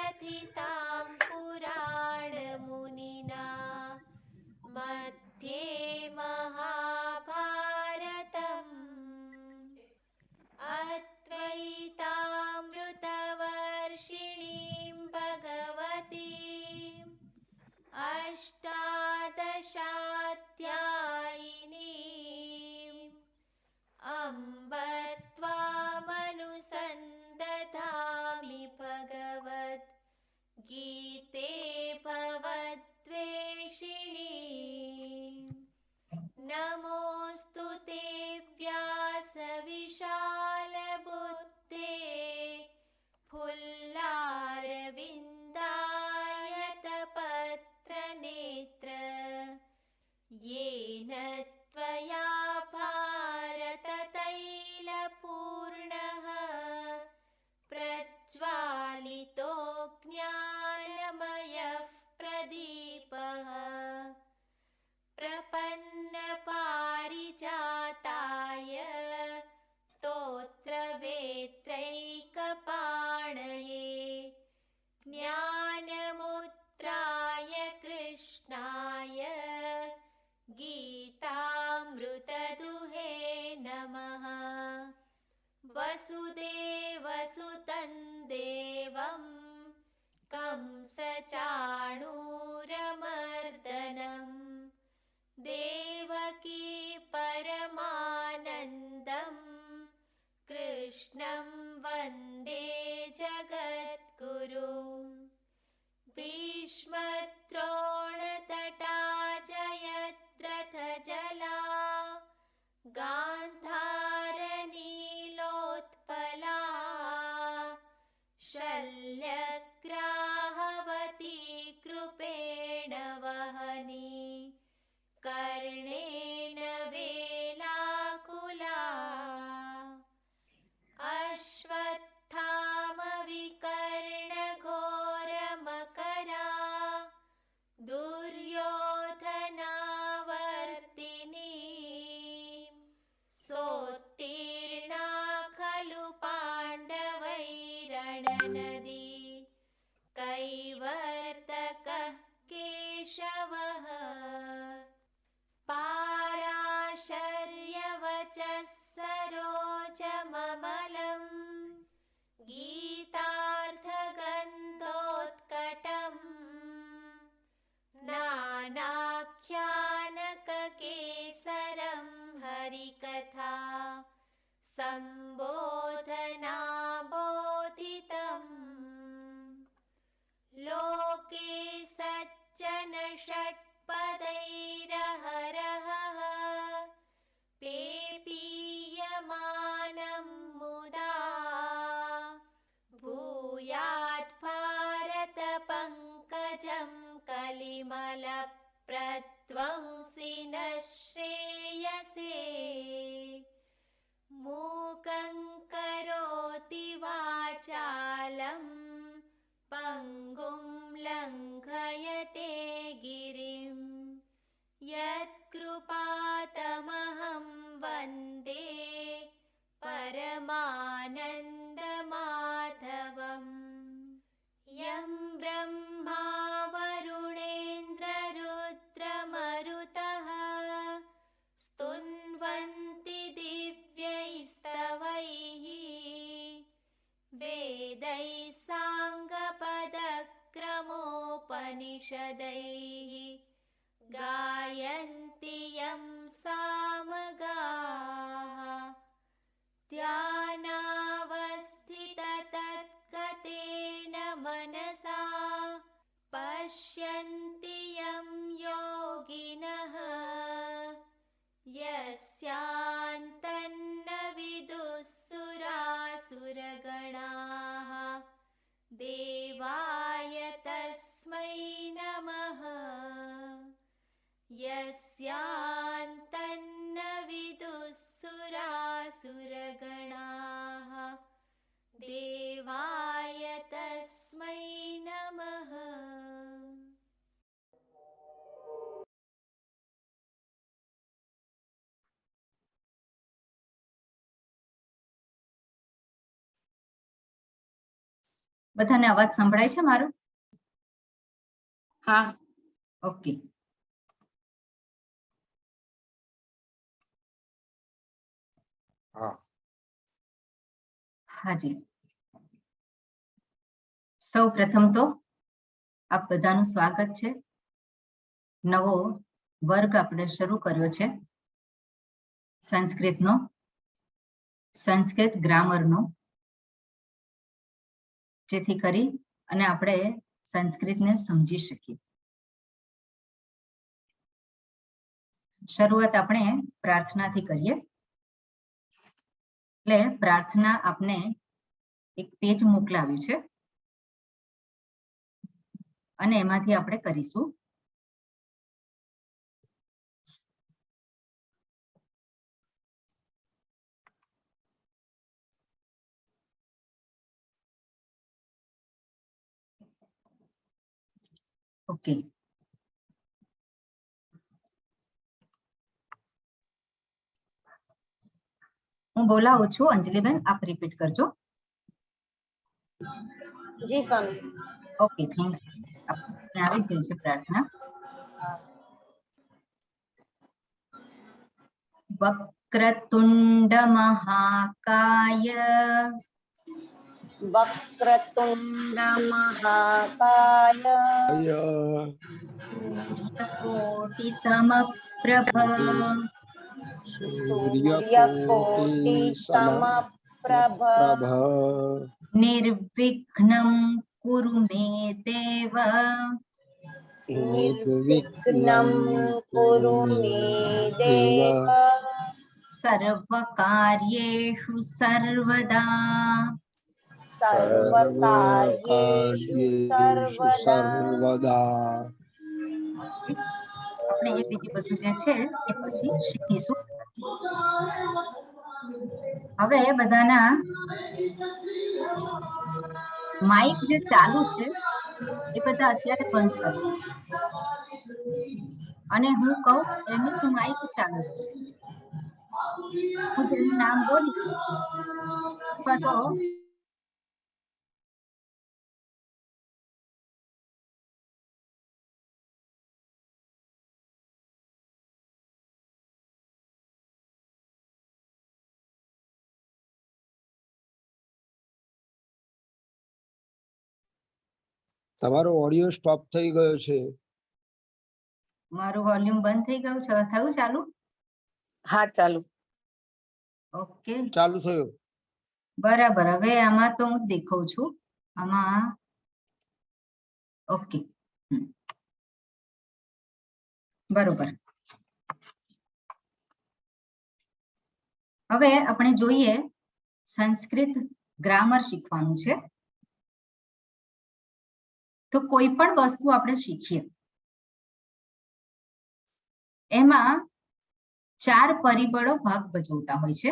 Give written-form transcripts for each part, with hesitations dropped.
प्रथितां पुराणमुनिना मध्ये महाभारतम् अद्वैतामृतवर्षिणीं भगवतीम् अष्टादशाध्यायिनीम् अम्ब त्वामनुसन्दधामि भगवद् गीते भवद्वेषिणी। नमोऽस्तु ते व्यासविशालबुद्धे फुल्लारविन्दायतपत्रनेत्र येन त्वया भारततैलपूर्णः प्रज्वालितो ज्ञानमयः प्रदीपः प्रपन्नपारिजाताय स्तोत्रवेत्रैकपाणये ज्ञानमुद्राय कृष्णाय गीतामृतदुहे नमः। वसुदेवसुतं देवं कंसचाणूरमर्दनं देवकी परमानन्दं कृष्णं वन्दे जगद्गुरुं। भीष्मद्रोणतटा जयद्रथजला गान्धारनीलोत्पला शल्यग्राहवती कृपेण वहनी कर्णेन वेलाकुला अश्वत्थामविकर्णघोरमकरा दुर्योधनावर्तिनी सोत्तीर्णा खलु पाण्डवैरणनदी कैवर्तकः केशवः पाराशर्यवचः सरोजममलं गीतार्थगन्धोत्कटम् नानाख्यानककेसरं हरिकथा सम्बोधनाबोधितम् लोके सज्जन षट्पदैरहरहः पेपीयमानं मुदा भूयात् भारत पंकजं कलिमलप्रध्वंसिनः श्रेयसे। मूकं करोति वाचालं पङ्गुं लङ्घयते गिरिं यत्कृपातमहं वन्दे परमानन्दमाधवम्। यं ब्रह्मा वरुणेन्द्ररुद्रमरुतः स्तुन्वन्ति दिव्यैस्तवैः वेदैः साङ्गपदक्रमोपनिषदैः गायन्ति यं सामगाः ध्यानावस्थिततद्गतेन मनसा पश्यन्ति यं योगिनः यस्यान्तन्न विदुःसुरासुरगणाः देवाय तस्मै नमः। यस्यान्तन्न विदुःसुरासुरगणाः देवाय तस्मै नमः। બધાને અવાજ સંભળાય છે મારો? હા. ઓકે. હાજી. સૌ પ્રથમ તો આપ બધાનું સ્વાગત છે. નવો વર્ગ આપણે શરૂ કર્યો છે સંસ્કૃતનો, સંસ્કૃત ગ્રામરનો, જેથી કરી અને આપણે સંસ્કૃતને સમજી શકીએ. શરૂઆત આપણે પ્રાર્થનાથી કરીએ. એટલે પ્રાર્થના આપને એક પેજ મોકલાવ્યું છે અને એમાંથી આપણે કરીશું. ઓકે. હું બોલાવું છું અંજલિબેન, આપ રિપીટ કરજો. જી સ્વામી. Okay, thank you. આવી ગઈ છે પ્રાર્થના. વક્રતુંડ મહાકાય વક્રતુંડ મહાકાય સૂર્યકોટિ સમપ્રભ સૂર્યકોટિ સમપ્રભ નિર્વિઘ્नं કુરુ મે દેવ નિર્વિઘ્नं કુરુ મે દેવ સર્વકાર્યેષુ સર્વદા સર્વકાર્યેષુ સર્વદા. આપણે એ બીજી બધું જે છે એ પછી શીખીશું. હવે બધાના માઇક જે ચાલુ છે એ બધા અત્યારે બંધ કરો અને હું કહું એનું જ માઇક ચાલુ રહેશે. હું જેનું નામ બોલીશ અથવા તો તમારો ઓડિયો સ્ટોપ થઈ ગયો છે. મારું વોલ્યુમ બંધ થઈ ગયું છે. થયું ચાલુ? હા, ચાલુ. ઓકે, ચાલુ થયો. બરાબર. હવે આમાં તો હું દેખાઉં છું. આમાં ઓકે, બરોબર. હવે આપણે જોઈએ સંસ્કૃત ગ્રામર શીખવાનું છે. તો કોઈ પણ વસ્તુ આપણે શીખીએ એમાં 4 પરિબળો ભાગ ભજવતા હોય છે,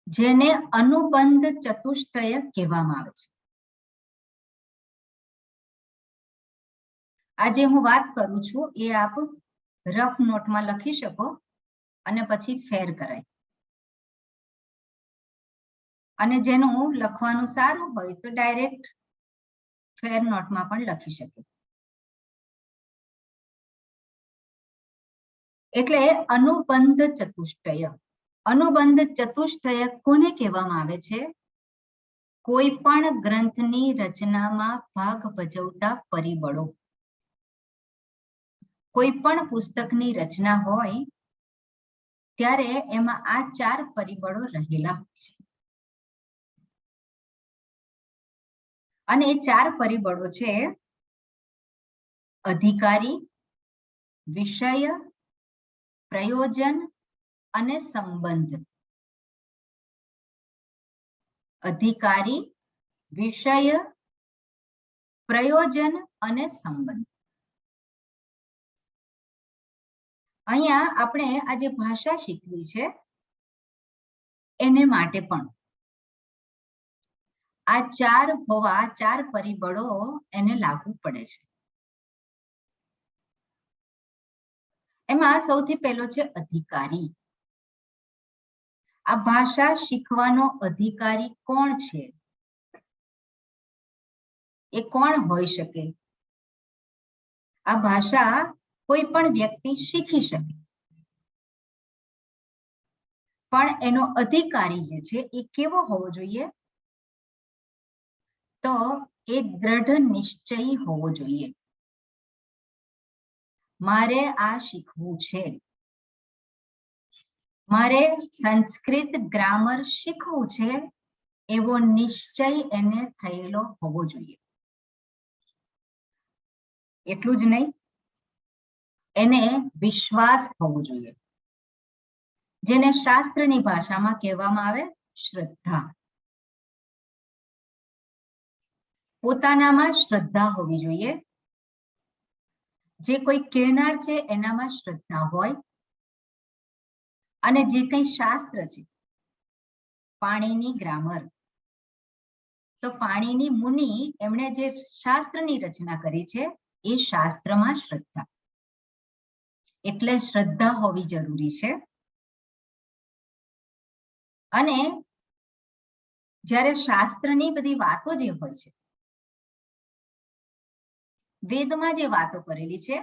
જેને અનુબંધ ચતુષ્ટય કહેવામાં આવે છે. આજે હું વાત કરું છું એ આપ રફ નોટમાં લખી શકો અને પછી ફેર કરાય. અને જેનું લખવાનું સારું હોય તો ડાયરેક્ટ ફેર નોટમાં પણ લખી શકે. એટલે અનુબંધ ચતુષ્ટય. અનુબંધ ચતુષ્ટય કોને કહેવામાં આવે છે? કોઈ પણ ગ્રંથની રચનામાં ભાગ ભજવતા પરિબળો. કોઈ પણ પુસ્તકની રચના હોય ત્યારે એમાં આ 4 પરિબળો રહેલા હોય છે. અને એ 4 પરિબળો છે અધિકારી, વિષય, પ્રયોજન અને સંબંધ. અધિકારી, વિષય, પ્રયોજન અને સંબંધ. અહીંયા આપણે આ જે ભાષા શીખવી છે એને માટે પણ આ 4 પરિબળો એને લાગુ પડે છે. એમાં સૌથી પહેલો છે અધિકારી. આ ભાષા શીખવાનો અધિકારી કોણ છે? એ કોણ હોઈ શકે? આ ભાષા કોઈ પણ વ્યક્તિ શીખી શકે, પણ એનો અધિકારી જે છે એ કેવો હોવો જોઈએ? તો એ દ્રઢ નિશ્ચયી હોવો જોઈએ. મારે આ શીખવું છે, મારે સંસ્કૃત ગ્રામર શીખવું છે, એવો નિશ્ચય એને થયેલો હોવો જોઈએ. એટલું જ નહીં, એને વિશ્વાસ હોવો જોઈએ, જેને શાસ્ત્રની ભાષામાં કહેવામાં આવે શ્રદ્ધા. પોતાનામાં શ્રદ્ધા હોવી જોઈએ. જે કોઈ કહેનાર છે એનામાં શ્રદ્ધા હોય, અને જે કંઈ શાસ્ત્ર છે, પાણીની ગ્રામર, તો પાણીની મુનિ એમણે જે શાસ્ત્રની રચના કરી છે એ શાસ્ત્રમાં શ્રદ્ધા, એટલે શ્રદ્ધા હોવી જરૂરી છે. અને જ્યારે શાસ્ત્રની બધી વાતો જે હોય છે, વેદમાં જે વાતો કરેલી છે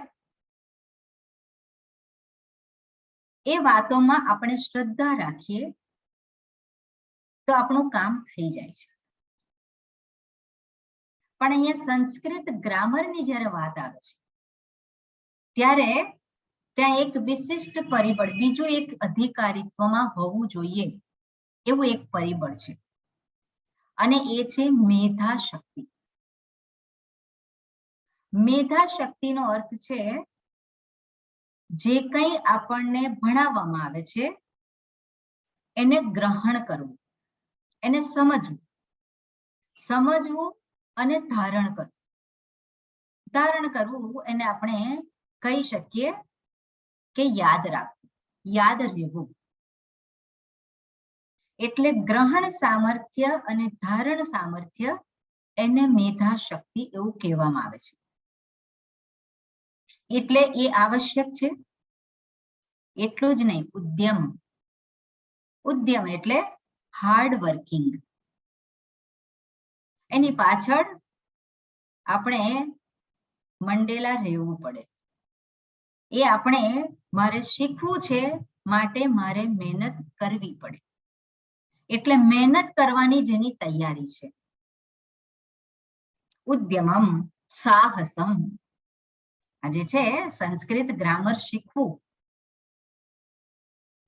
એ વાતોમાં આપણે શ્રદ્ધા રાખીએ તો આપણું કામ થઈ જાય છે. પણ અહીંયા સંસ્કૃત ગ્રામરની જ્યારે વાત આવે છે ત્યારે ત્યાં એક વિશિષ્ટ પરિબળ, બીજું એક અધિકારીત્વમાં હોવું જોઈએ એવું એક પરિબળ છે, અને એ છે મેધા શક્તિ. મેધા શક્તિનો અર્થ છે જે કંઈ આપણને ભણાવવામાં આવે છે એને ગ્રહણ કરવું, એને સમજવું, સમજવું અને ધારણ કરવું. ધારણ કરવું એને આપણે કહી શકીએ કે યાદ રાખવું, યાદ રહેવું. એટલે ગ્રહણ સામર્થ્ય અને ધારણ સામર્થ્ય એને મેધા શક્તિ એવું કહેવામાં આવે છે. એટલે એ આવશ્યક છે. એટલું જ નહીં, ઉદ્યમ. ઉદ્યમ એટલે હાર્ડ વર્કિંગ. એની પાછળ આપણે મંડેલા રહેવું પડે. એ આપણે મારે શીખવું છે માટે મારે મહેનત કરવી પડે. એટલે મહેનત કરવાની જેની તૈયારી છે. ઉદ્યમમ સાહસમ. આ જે છે સંસ્કૃત ગ્રામર શીખવું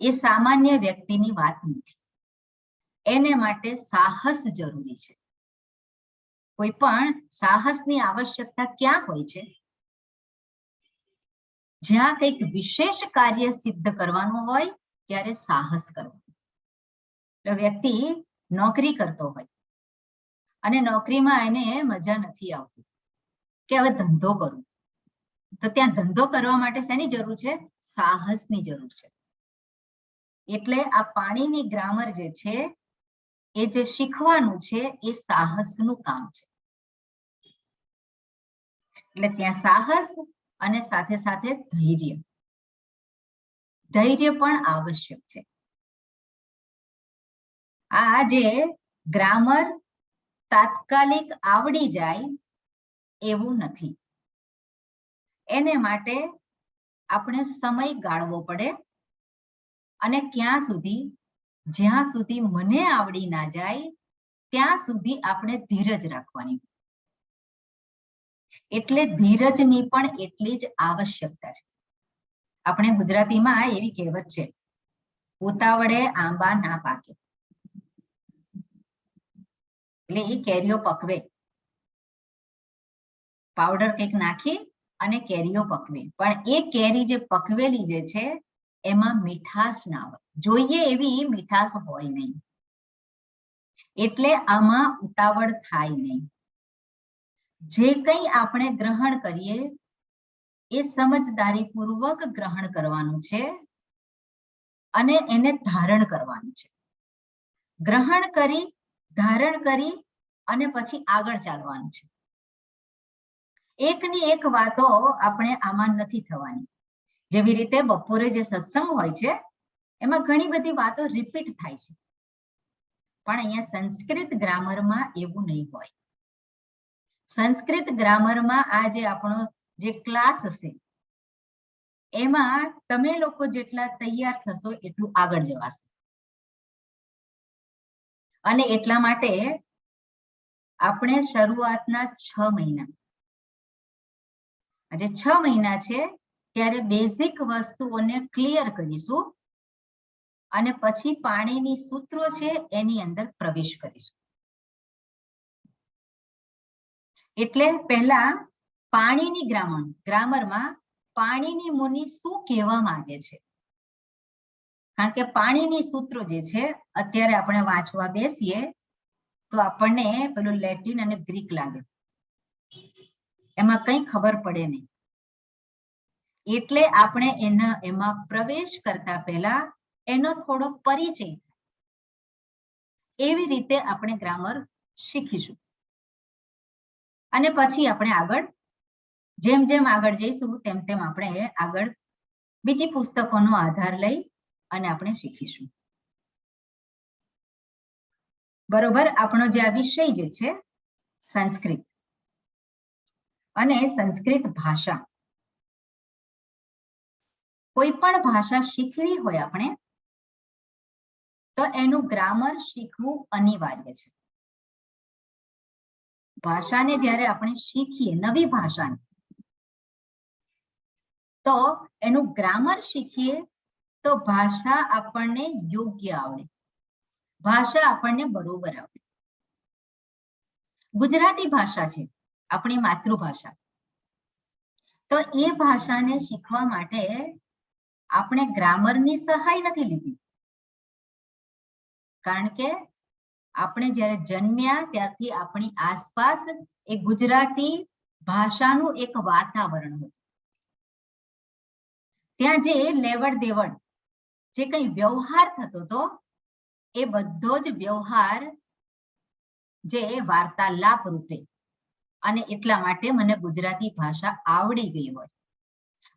એ સામાન્ય વ્યક્તિની વાત નથી. એને માટે સાહસ જરૂરી છે. કોઈ પણ સાહસની આવશ્યકતા ક્યાં હોય છે? જ્યાં કંઈક વિશેષ કાર્ય સિદ્ધ કરવાનું હોય ત્યારે સાહસ કરવું. તો વ્યક્તિ નોકરી કરતો હોય અને નોકરીમાં એને મજા નથી આવતી કે હવે ધંધો કરું, તો ત્યાં ધંધો કરવા માટે શેની જરૂર છે? સાહસની જરૂર છે. એટલે આ પાણીની ગ્રામર જે છે એ જે શીખવાનું છે એ સાહસનું કામ છે. એટલે ત્યાં સાહસ અને સાથે સાથે ધૈર્ય, ધૈર્ય પણ આવશ્યક છે. આ જે ગ્રામર તાત્કાલિક આવડી જાય એવું નથી. એને માટે આપણે સમય ગાળવો પડે, અને ક્યાં સુધી? જ્યાં સુધી મને આવડી ના જાય ત્યાં સુધી આપણે ધીરજ રાખવાની. એટલે ધીરજની પણ એટલી જ આવશ્યકતા છે. આપણે ગુજરાતીમાં એવી કહેવત છે, ઉતાવળે આંબા ના પાકે. એટલે એ કેરીઓ પકવે, પાવડર કંઈક નાખી અને કેરીઓ પકવે, પણ એ કેરી જે પકવેલી જે છે એમાં મીઠાશ ના હોય, જોઈએ એવી મીઠાશ હોય નહીં. એટલે આમાં ઉતાવળ થાય નહીં. જે કંઈ આપણે ગ્રહણ કરીએ એ સમજદારીપૂર્વક ગ્રહણ કરવાનું છે અને એને ધારણ કરવાનું છે. ગ્રહણ કરી, ધારણ કરી અને પછી આગળ ચાલવાનું છે. એકની એક વાતો આપણે આમાં નથી થવાની. જેવી રીતે બપોરે જે સત્સંગ હોય છે એમાં ઘણી બધી વાતો રિપીટ થાય છે, પણ અહીંયા સંસ્કૃત ગ્રામરમાં એવું નહીં હોય. સંસ્કૃત ગ્રામરમાં આ જે આપણો જે ક્લાસ હશે એમાં તમે લોકો જેટલા તૈયાર થશો એટલું આગળ જવાશે. અને એટલા માટે આપણે શરૂઆતના 6 મહિના, આજે 6 મહિના છે ત્યારે બેઝિક વસ્તુઓને ક્લિયર કરીશું અને પછી પાણીની સૂત્રો છે એની અંદર પ્રવેશ કરીશું. એટલે પહેલા પાણીની ગ્રામરમાં પાણીની મુનિ શું કહેવા માંગે છે, કારણ કે પાણીની સૂત્રો જે છે અત્યારે આપણે વાંચવા બેસીએ તો આપણને પેલું લેટિન અને ગ્રીક લાગે, એમાં કઈ ખબર પડે નહીં. એટલે આપણે એમાં પ્રવેશ કરતા પહેલા એનો થોડો પરિચય એવી રીતે આપણે ગ્રામર શીખીશું. અને પછી આપણે આગળ જેમ જેમ આગળ જઈશું તેમ તેમ આપણે આગળ બીજી પુસ્તકોનો આધાર લઈ અને આપણે શીખીશું. બરોબર. આપણો જે આ વિષય જે છે સંસ્કૃત અને સંસ્કૃત ભાષા, કોઈ પણ ભાષા શીખવી હોય આપણે તો એનું ગ્રામર શીખવું અનિવાર્ય છે. ભાષાને જ્યારે આપણે શીખીએ, નવી ભાષાને, તો એનું ગ્રામર શીખીએ તો ભાષા આપણને યોગ્ય આવડે, ભાષા આપણને બરોબર આવડે. ગુજરાતી ભાષા છે આપણી માતૃભાષા, તો એ ભાષાને શીખવા માટે આપણે ગ્રામરની સહાય નથી લીધી, કારણ કે આપણે જ્યારે જન્મ્યા ત્યારથી આપણી આસપાસ એ ગુજરાતી ભાષાનું એક વાતાવરણ હતું. ત્યાં જે લેવડ દેવડ, જે કઈ વ્યવહાર થતો હતો એ બધો જ વ્યવહાર જે વાર્તાલાપ રૂપે, અને એટલા માટે મને ગુજરાતી ભાષા આવડી ગઈ હોય.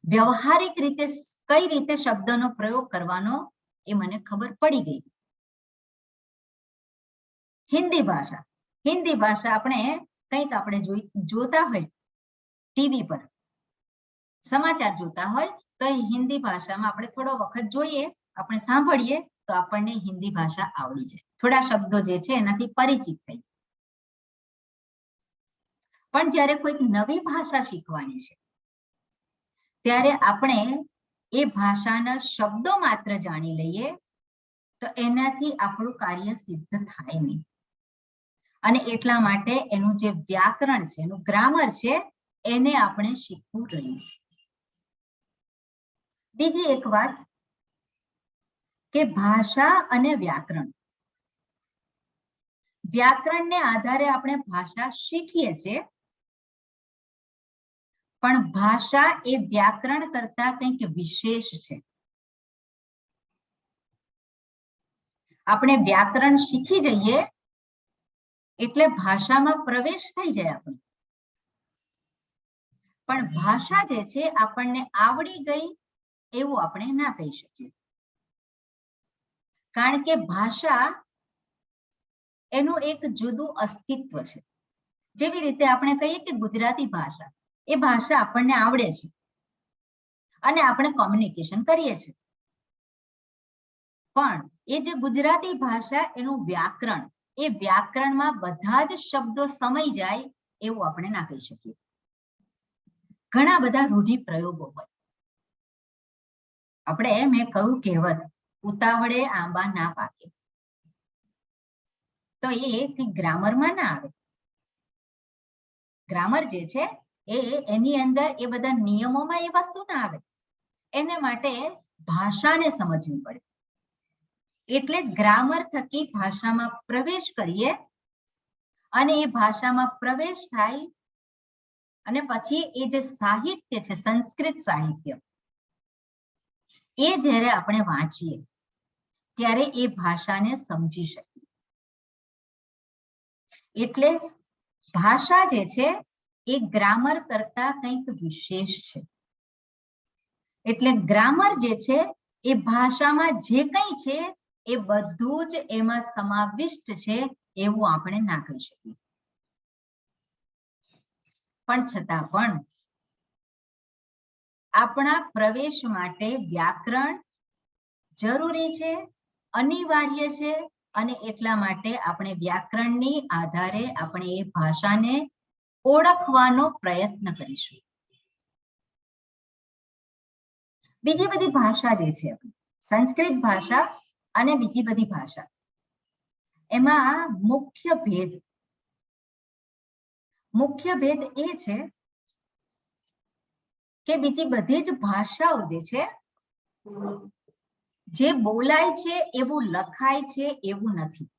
વ્યવહારિક રીતે કઈ રીતે શબ્દનો પ્રયોગ કરવાનો એ મને ખબર પડી ગઈ. હિન્દી ભાષા આપણે કંઈક આપણે જોતા હોય ટીવી પર, સમાચાર જોતા હોય તો હિન્દી ભાષામાં આપણે થોડો વખત જોઈએ, આપણે સાંભળીએ તો આપણને હિન્દી ભાષા આવડી જાય, થોડા શબ્દો જે છે એનાથી પરિચિત થઈ. પણ જ્યારે કોઈક નવી ભાષા શીખવાની છે ત્યારે આપણે એ ભાષાના શબ્દો માત્ર જાણી લઈએ તો એનાથી આપણું કાર્ય સિદ્ધ થાય નહીં. અને એટલા માટે એનું જે વ્યાકરણ છે, એનું ગ્રામર છે, એને આપણે શીખવું રહ્યું. બીજી એક વાત કે ભાષા અને વ્યાકરણ, વ્યાકરણને આધારે આપણે ભાષા શીખીએ છીએ, પણ ભાષા એ વ્યાકરણ કરતા કંઈક વિશેષ છે. આપણે વ્યાકરણ શીખી જઈએ એટલે ભાષામાં પ્રવેશ થઈ જાય આપણને, પણ ભાષા જે છે આપણને આવડી ગઈ એવું આપણે ના કહી શકીએ, કારણ કે ભાષા એનું એક જુદું અસ્તિત્વ છે. જેવી રીતે આપણે કહીએ કે ગુજરાતી ભાષા, એ ભાષા આપણને આવડે છે અને આપણે કોમ્યુનિકેશન કરીએ છીએ, પણ એ જે ગુજરાતી ભાષા એનું વ્યાકરણ, એ વ્યાકરણમાં બધા જ શબ્દો સમાઈ જાય એવું આપણે ના કહી શકીએ. ઘણા બધા રૂઢિપ્રયોગો હોય. મેં કહ્યું કહેવત, ઉતાવળે આંબા ના પાકે, તો એ ગ્રામરમાં ના આવે. ગ્રામર જે છે એની અંદર એ બધા નિયમોમાં એ વસ્તુ ના આવે. એને માટે ભાષાને સમજવી પડે. એટલે ગ્રામર થકી ભાષામાં પ્રવેશ કરીએ અને એ ભાષામાં પ્રવેશ થાય અને પછી એ જે સાહિત્ય છે, સંસ્કૃત સાહિત્ય, એ જ્યારે આપણે વાંચીએ ત્યારે એ ભાષાને સમજી શકીએ. એટલે ભાષા જે છે એ ગ્રામર કરતા કંઈક વિશેષ છે. એટલે ગ્રામર જે છે એ ભાષામાં જે કંઈ છે એ બધું જ એમાં સમાવિષ્ટ છે એવું આપણે ના કહી શકીએ. પણ છતાં પણ આપણા પ્રવેશ માટે વ્યાકરણ જરૂરી છે, અનિવાર્ય છે, અને એટલા માટે આપણે વ્યાકરણની આધારે આપણે એ ભાષાને ઓળખવાનો પ્રયત્ન કરીશું. બીજી બધી ભાષા જે છે, સંસ્કૃત ભાષા અને બીજી બધી ભાષા, એમાં મુખ્ય ભેદ એ છે કે બીજી બધી જ ભાષાઓ જે છે, જે બોલાય છે એવું લખાય છે એવું નથી.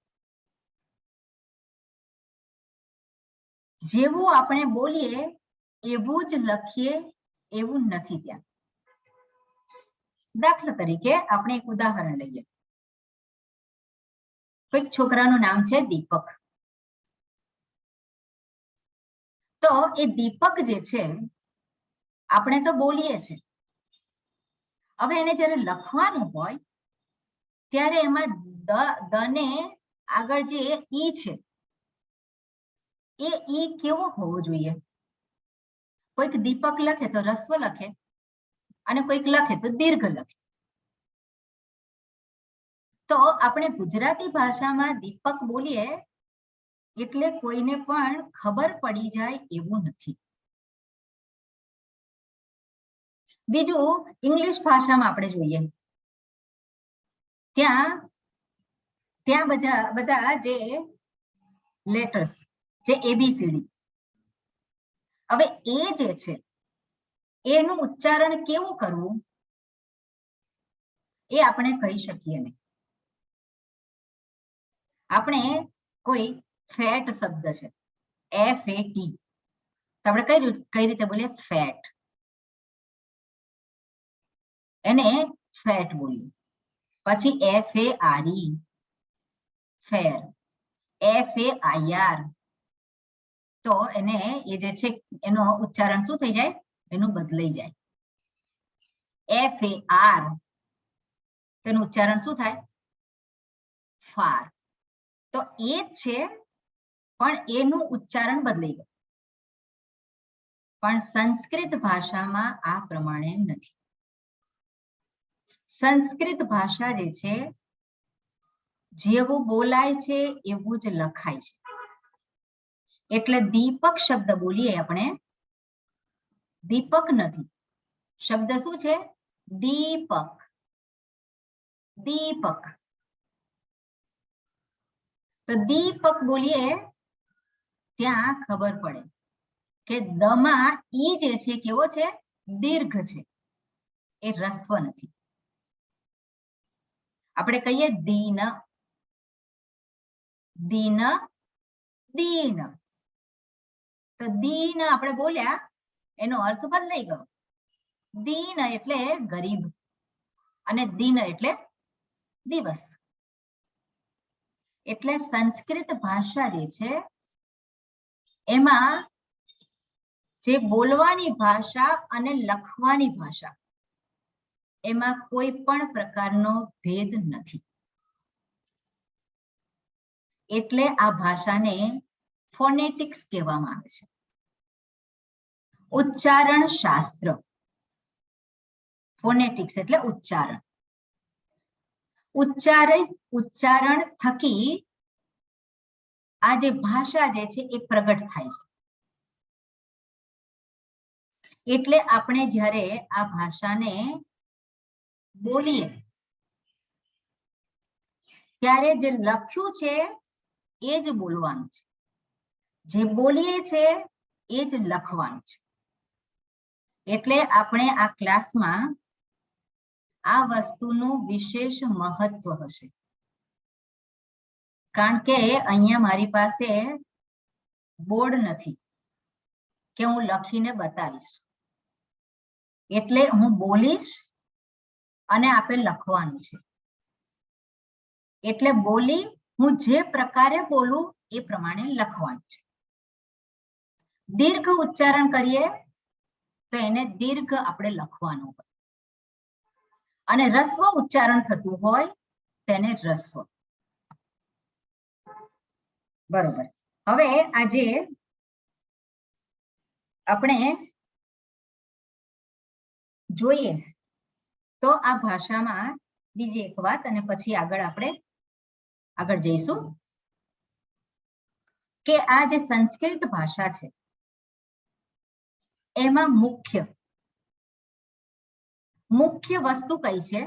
જેવું આપણે બોલીએ એવું જ લખીએ એવું નથી ત્યાં. દાખલા તરીકે આપણે એક ઉદાહરણ લઈએ. કોઈક છોકરાનું નામ છે દીપક. તો એ દીપક જે છે આપણે તો બોલીએ છીએ. હવે એને જ્યારે લખવાનું હોય ત્યારે એમાં દ ને આગળ જે ઈ છે એ ઈ કેવો હોવો જોઈએ? કોઈક દીપક લખે તો રસ્વ લખે અને કોઈક લખે તો દીર્ઘ લખે. તો આપણે ગુજરાતી ભાષામાં દીપક બોલીએ એટલે કોઈને પણ ખબર પડી જાય એવું નથી. બીજું ઇંગ્લિશ ભાષામાં આપણે જોઈએ, ત્યાં બધા જે લેટર્સ, જે એબીસીડી, હવે એ જે છે એનું ઉચ્ચારણ કેવું કરવું એ આપણે કહી શકીએ નહીં. આપણે કોઈ ફેટ શબ્દ છે, FAT, તો આપણે કઈ રીતે બોલીએ? ફેટ. એને ફેટ બોલીએ. પછી FARE, ફેર. FAIR, તો એને એ જે છે એનો ઉચ્ચારણ શું થઈ જાય? એનું બદલાઈ જાય. FAR, તેનું ઉચ્ચારણ શું થાય? ફાર. તો એ જ છે પણ એનું ઉચ્ચારણ બદલાઈ ગયું. પણ સંસ્કૃત ભાષામાં આ પ્રમાણે નથી. સંસ્કૃત ભાષા જે છે જેવું બોલાય છે એવું જ લખાય છે. એટલે દીપક શબ્દ બોલીએ આપણે, દીપક નથી. શબ્દ શું છે? દીપક. દીપક. તો દીપક બોલીએ ત્યાં ખબર પડે કે દમાં ઈ જે છે કેવો છે? દીર્ઘ છે, એ રસ્વ નથી. આપણે કહીએ દીન, દીન, દીન. તો દીન આપણે બોલ્યા એનો અર્થ બદલાઈ ગયો. દીન એટલે ગરીબ અને દિન એટલે દિવસ. એટલે સંસ્કૃત ભાષા જે છે એમાં જે બોલવાની ભાષા અને લખવાની ભાષા એમાં કોઈ પણ પ્રકારનો ભેદ નથી. એટલે આ ભાષાને ફોનેટિક્સ કહેવામાં આવે છે. ઉચ્ચારણ શાસ્ત્ર. ફોનેટિક્સ એટલે ઉચ્ચારણ. ઉચ્ચારણ થકી આ જે ભાષા જે છે એ પ્રગટ થાય છે. એટલે આપણે જ્યારે આ ભાષાને બોલીએ ત્યારે જે લખ્યું છે એ જ બોલવાનું છે, જે બોલીએ છે એ જ લખવાનું છે. એટલે આપણે આ ક્લાસમાં આ વસ્તુનું વિશેષ મહત્વ હશે. કારણ કે અહીંયા મારી પાસે બોર્ડ નથી કે હું લખીને બતાવીશ. એટલે હું બોલીશ અને આપે લખવાનું છે. એટલે બોલી હું જે પ્રકારે બોલું એ પ્રમાણે લખવાનું છે. દીર્ઘ ઉચ્ચારણ કરીએ તો એને દીર્ઘ આપણે લખવાનું હોય. અને રસ્વ ઉચ્ચારણ થતું હોય તેને રસ્વ. બરોબર. હવે આજે આપણે જોઈએ તો આ ભાષામાં બીજી એક વાત અને પછી આપણે આગળ જઈશું કે આ જે સંસ્કૃત ભાષા છે એમાં મુખ્ય વસ્તુ કઈ છે?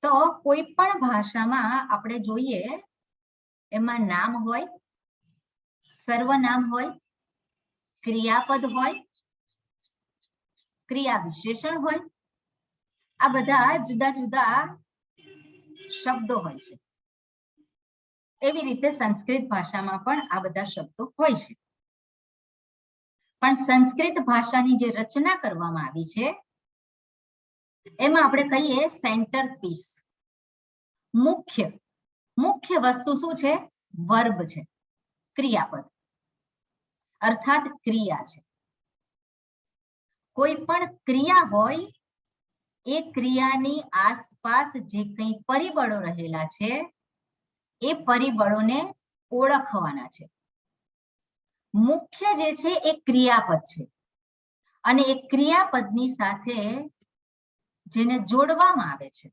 તો કોઈ પણ ભાષામાં આપણે જોઈએ એમાં નામ હોય, સર્વનામ હોય, ક્રિયાપદ હોય, ક્રિયા વિશેષણ હોય. આ બધા જુદા જુદા શબ્દો હોય છે. એવી રીતે સંસ્કૃત ભાષામાં પણ આ બધા શબ્દો હોય છે. પણ સંસ્કૃત ભાષાની જે રચના કરવામાં આવી છે એમાં આપણે કહીએ સેન્ટર પીસ. મુખ્ય વસ્તુ શું છે? વર્બ છે, ક્રિયાપદ અર્થાત ક્રિયા છે. કોઈ પણ ક્રિયા હોય એ ક્રિયાની આસપાસ જે કંઈ પરિબળો રહેલા છે એ પરિબળોને ઓળખવાના છે. મુખ્ય જે છે એ ક્રિયાપદ છે અને એ ક્રિયાપદની સાથે જેને જોડવામાં આવે છે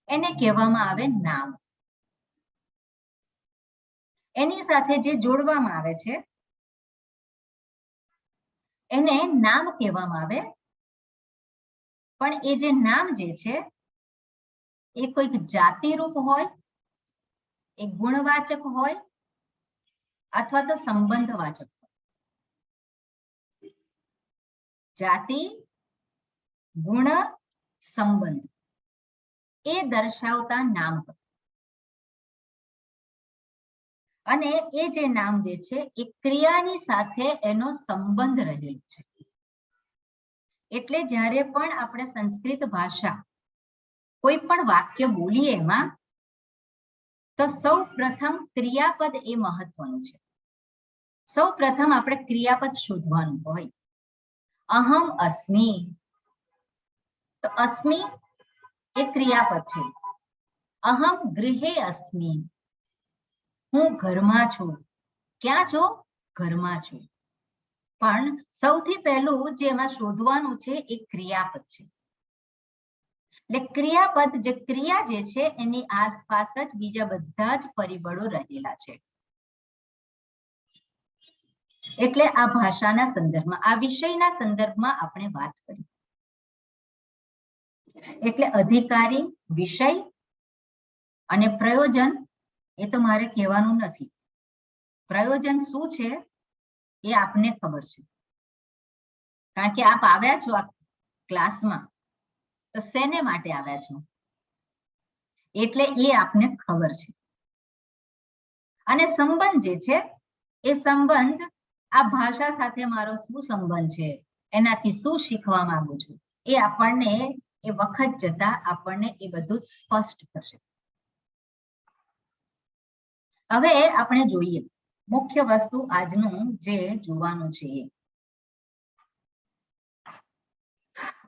એને કહેવામાં આવે નામ. એની સાથે જે જોડવામાં આવે છે એને નામ કહેવામાં આવે. પણ એ જે નામ જે છે એ કોઈક જાતિ રૂપ હોય, એ ગુણવાચક હોય અથવા તો સંબંધવાચક હોય. જાતિ, ગુણ, સંબંધ એ દર્શાવતા નામ હોય. અને એ જે નામ જે છે એ ક્રિયાની સાથે એનો સંબંધ રહેલો છે. એટલે જ્યારે પણ આપણે સંસ્કૃત ભાષા કોઈ પણ વાક્ય બોલીએ એમાં તો સૌ પ્રથમ ક્રિયાપદ એ મહત્વનું છે. સૌ પ્રથમ આપણે ક્રિયાપદ શોધવાનું હોય. અહમ અસ્મિ, તો અસ્મિ એ ક્રિયાપદ છે. અહમ ગૃહે અસ્મિ, હું ઘરમાં છું. ક્યાં છો? ઘરમાં છું. પણ સૌથી પહેલું જે એમાં શોધવાનું છે એ ક્રિયાપદ છે. એટલે ક્રિયાપદ જે ક્રિયા જે છે એની આસપાસ જ બીજા બધા જ પરિબળો રહેલા છે. એટલે આ ભાષાના સંદર્ભમાં, આ વિષયના સંદર્ભમાં આપણે વાત કરી. એટલે અધિકારી, વિષય અને પ્રયોજન એ તો મારે કહેવાનું નથી. પ્રયોજન શું છે એ આપને ખબર છે, કારણ કે આપ આવ્યા છો આ ક્લાસમાં તો શેને માટે આવ્યા છો એટલે એ આપને ખબર છે. અને સંબંધ જે છે એ સંબંધ આ ભાષા સાથે મારો શું સંબંધ છે, એનાથી શું શીખવા માંગુ છું, એ આપણને એ વખત જતા આપણને એ બધું જ સ્પષ્ટ થશે. હવે આપણે જોઈએ મુખ્ય વસ્તુ આજનું જે જોવાનું છે એ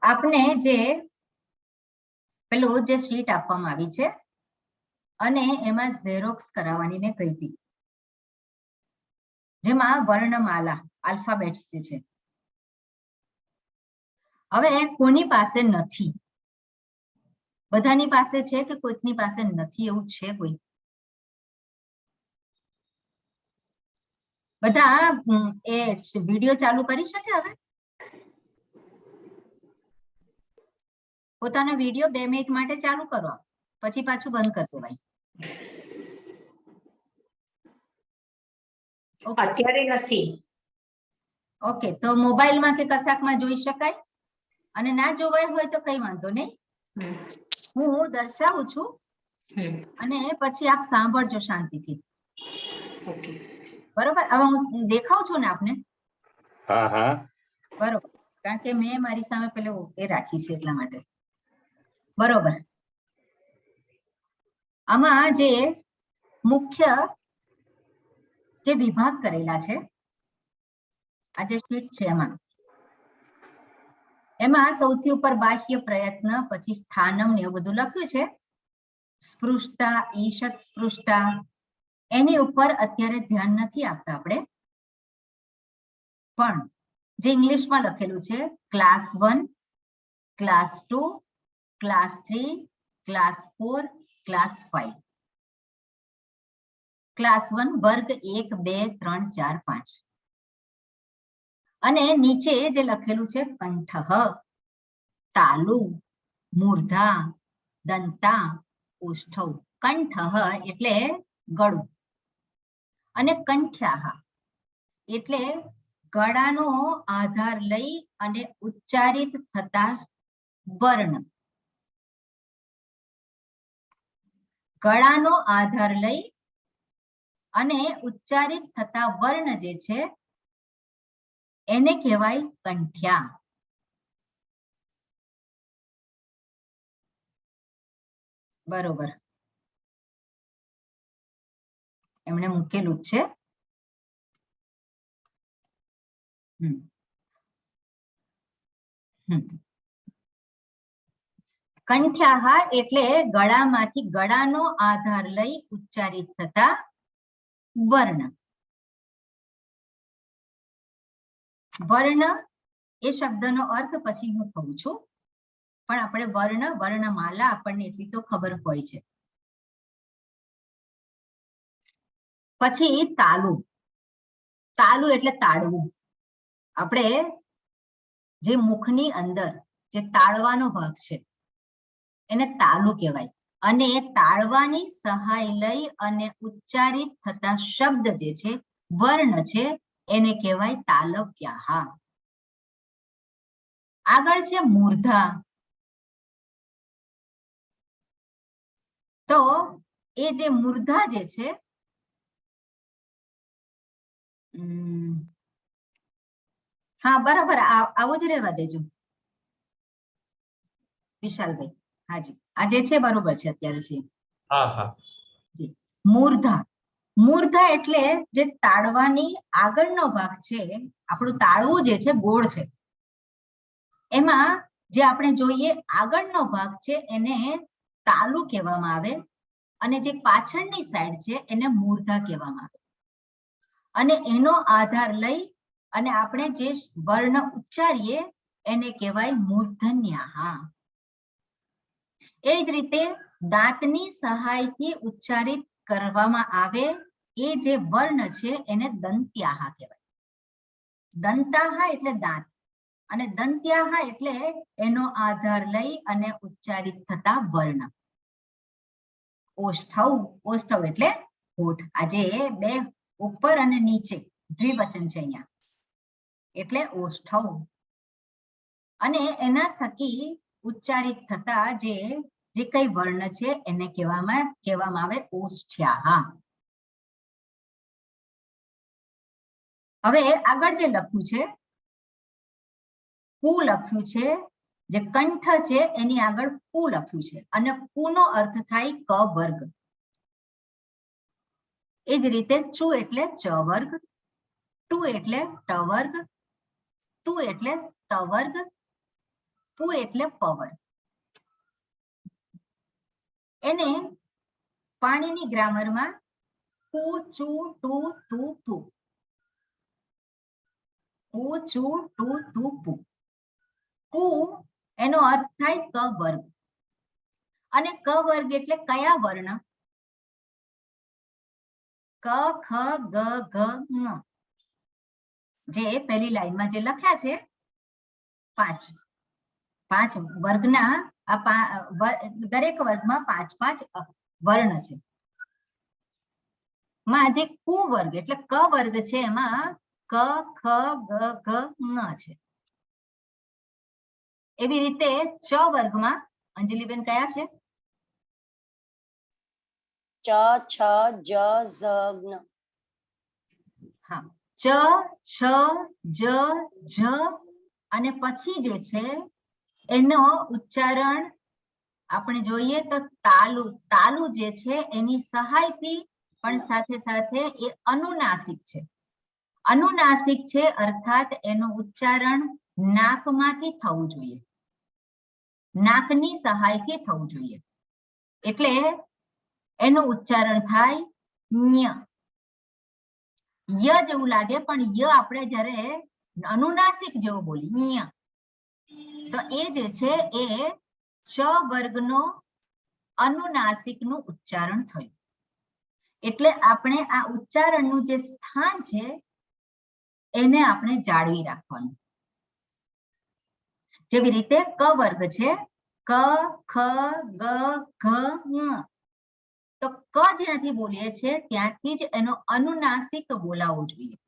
આપને જે પેલું જે શીટ આપવામાં આવી છે અને એમાં ઝેરોક્સ કરાવવાની મેં કહી હતી, જેમાં વર્ણમાલા આલ્ફાબેટ્સ જે છે. હવે કોની પાસે નથી? બધાની પાસે છે કે કોઈકની પાસે નથી એવું છે? કોઈ બધા એ વિડિયો ચાલુ કરી શકે? હવે પોતાનો વિડિયો 2 મિનિટ માટે ચાલુ કરો, પછી પાછું બંધ કરી દેવાય. અત્યારે નથી. ઓકે, તો મોબાઈલમાં કે કશાકમાં જોઈ શકાય. અને ના જોવાય હોય તો કઈ વાંધો નહીં, હું દર્શાવું છું અને પછી આપ સાંભળજો શાંતિથી. ઓકે, બરોબર? હવે હું દેખાઉં છું ને આપને? હા હા બરોબર, કારણ કે મેં મારી સામે પેલું એ રાખી છે એટલા માટે. બરોબર. આમાં જે મુખ્ય જે વિભાગ કરેલા છે આ જે શીટ છે એમાં એમાં સૌથી ઉપર બાહ્ય પ્રયત્ન, પછી સ્થાનમ ને એવું બધું લખ્યું છે. સ્પૃષ્ટા, ઈશત સ્પૃષ્ટા, એની ઉપર અત્યારે ધ્યાન નથી આપતા આપણે. પણ જે ઇંગ્લિશમાં લખેલું છે class 1, class 2, class 3, class 4, class 5. Class 1 વર્ગ 1, 2, 3, 4, 5. અને નીચે જે લખેલું છે કંઠઃ, તાલુ, મૂર્ધા, દંતા, ઓષ્ઠૌ. કંઠઃ એટલે ગળું અને કંઠ્યાહ એટલે ગળાનો આધાર લઈ અને ઉચ્ચારિત થતા વર્ણ. ગળાનો આધાર લઈ અને ઉચ્ચારિત થતા વર્ણ જે છે એને કહેવાય કંઠ્યા. બરોબર, એમણે મૂકેલું જ છે. કંઠ્યાહ એટલે ગળામાંથી ગળાનો આધાર લઈ ઉચ્ચારિત થતા વર્ણ. વર્ણ એ શબ્દનો અર્થ પછી હું કહું છું, પણ આપણે વર્ણ, વર્ણમાલા આપણને એટલી તો ખબર હોય છે. પછી તાલુ. તાલુ એટલે તાળવું. આપણે જે મુખની અંદર જે તાળવાનો ભાગ છે એને તાલુ કહેવાય. અને તાળવાની સહાય લઈ અને ઉચ્ચારિત થતા શબ્દ જે છે, વર્ણ છે, એને કહેવાય તાલવ્યાહ. આગળ છે મૂર્ધા. તો એ જે મૂર્ધા જે છે, હા બરાબર, આવું જ રહેવા દેજો વિશાલભાઈ. હાજી, આ જે છે બરોબર છે અત્યારે છે. હા હા. મૂર્ધા. મૂર્ધા એટલે જે તાળવાની આગળનો ભાગ છે, આપણું તાળવું જે છે ગોળ છે, એમાં જે આપણે જોઈએ આગળનો ભાગ છે એને તાલુ કહેવામાં આવે, અને જે પાછળની સાઈડ છે એને મૂર્ધા કહેવામાં આવે. અને એનો આધાર લઈ અને આપણે જે વર્ણ ઉચ્ચારીએ એને કહેવાય મૂર્ધન્યાહ. એ જ રીતે દાંતની સહાયથી ઉચ્ચારિત કરવામાં આવે એ જે વર્ણ છે એને દંત્યાહ કહેવાય. દંતાહ એટલે દાંત અને દંત્યાહ એટલે એનો આધાર લઈ અને ઉચ્ચારિત થતા વર્ણ. ઓષ્ઠૌ. ઓષ્ઠૌ એટલે હોઠ. આજે બે ઉપર અને નીચે દ્વિવચન છે અહીંયા, એટલે ઓષ્ઠૌ. અને એના થકી ઉચ્ચારિત થતા જે કઈ વર્ણ છે એને કહેવામાં આવે ઓષ્ઠ્યાહ. હવે આગળ જે લખ્યું છે કુ લખ્યું છે, જે કંઠ છે એની આગળ કુ લખ્યું છે, અને કુનો અર્થ થાય ક વર્ગ. એ જ રીતે ચુ એટલે ચ વર્ગ, ટુ એટલે ટ વર્ગ, તુ એટલે ત વર્ગ, પુ એટલે પ વર્ગ. એને પાણીની ગ્રામરમાં કુ, ચુ, ટુ, તુ, પુ. કુ, ચુ, ટુ, તુ, પુ. કુ એનો અર્થ થાય ક વર્ગ. અને ક વર્ગ એટલે કયા વર્ણ? ક, ખ, ગ, ઘ, ङ. જે પહેલી લાઈનમાં જે લખ્યા છે 5 વર્ગના, દરેક વર્ગમાં 5 વર્ણ છે. માં જે કુ વર્ગ એટલે ક વર્ગ છે એમાં ક, ખ, ગ, ઘ, ङ છે. એવી રીતે ચ વર્ગમાં અંજલિબેન કયા છે? ચ, છ, જ, ઝ, જ્ઞ. હા, ચ, છ, જ, ઝ અને પછી જે છે એનો ઉચ્ચારણ આપણે જોઈએ તો તાલુ. તાલુ જે છે એની સહાયથી પણ સાથે સાથે એ અનુનાસિક છે. અનુનાસિક છે અર્થાત એનું ઉચ્ચારણ નાકમાંથી થવું જોઈએ, નાકની સહાયથી થવું જોઈએ. એટલે એનું ઉચ્ચારણ થાય ન્ય. ય જેવું લાગે પણ ય આપણે જ્યારે અનુનાસિક જેવું બોલી ન્ય, તો એ જે છે એ ચ વર્ગનો અનુનાસિકનું ઉચ્ચારણ થયું. એટલે આપણે આ ઉચ્ચારણનું જે સ્થાન છે એને આપણે જાળવી રાખવાનું. જેવી રીતે ક વર્ગ છે, ક ખ ગ ઘ ङ. તો ક જ્યાંથી બોલીએ છીએ ત્યાંથી જ એનો અનુનાસિક બોલાવવો જોઈએ.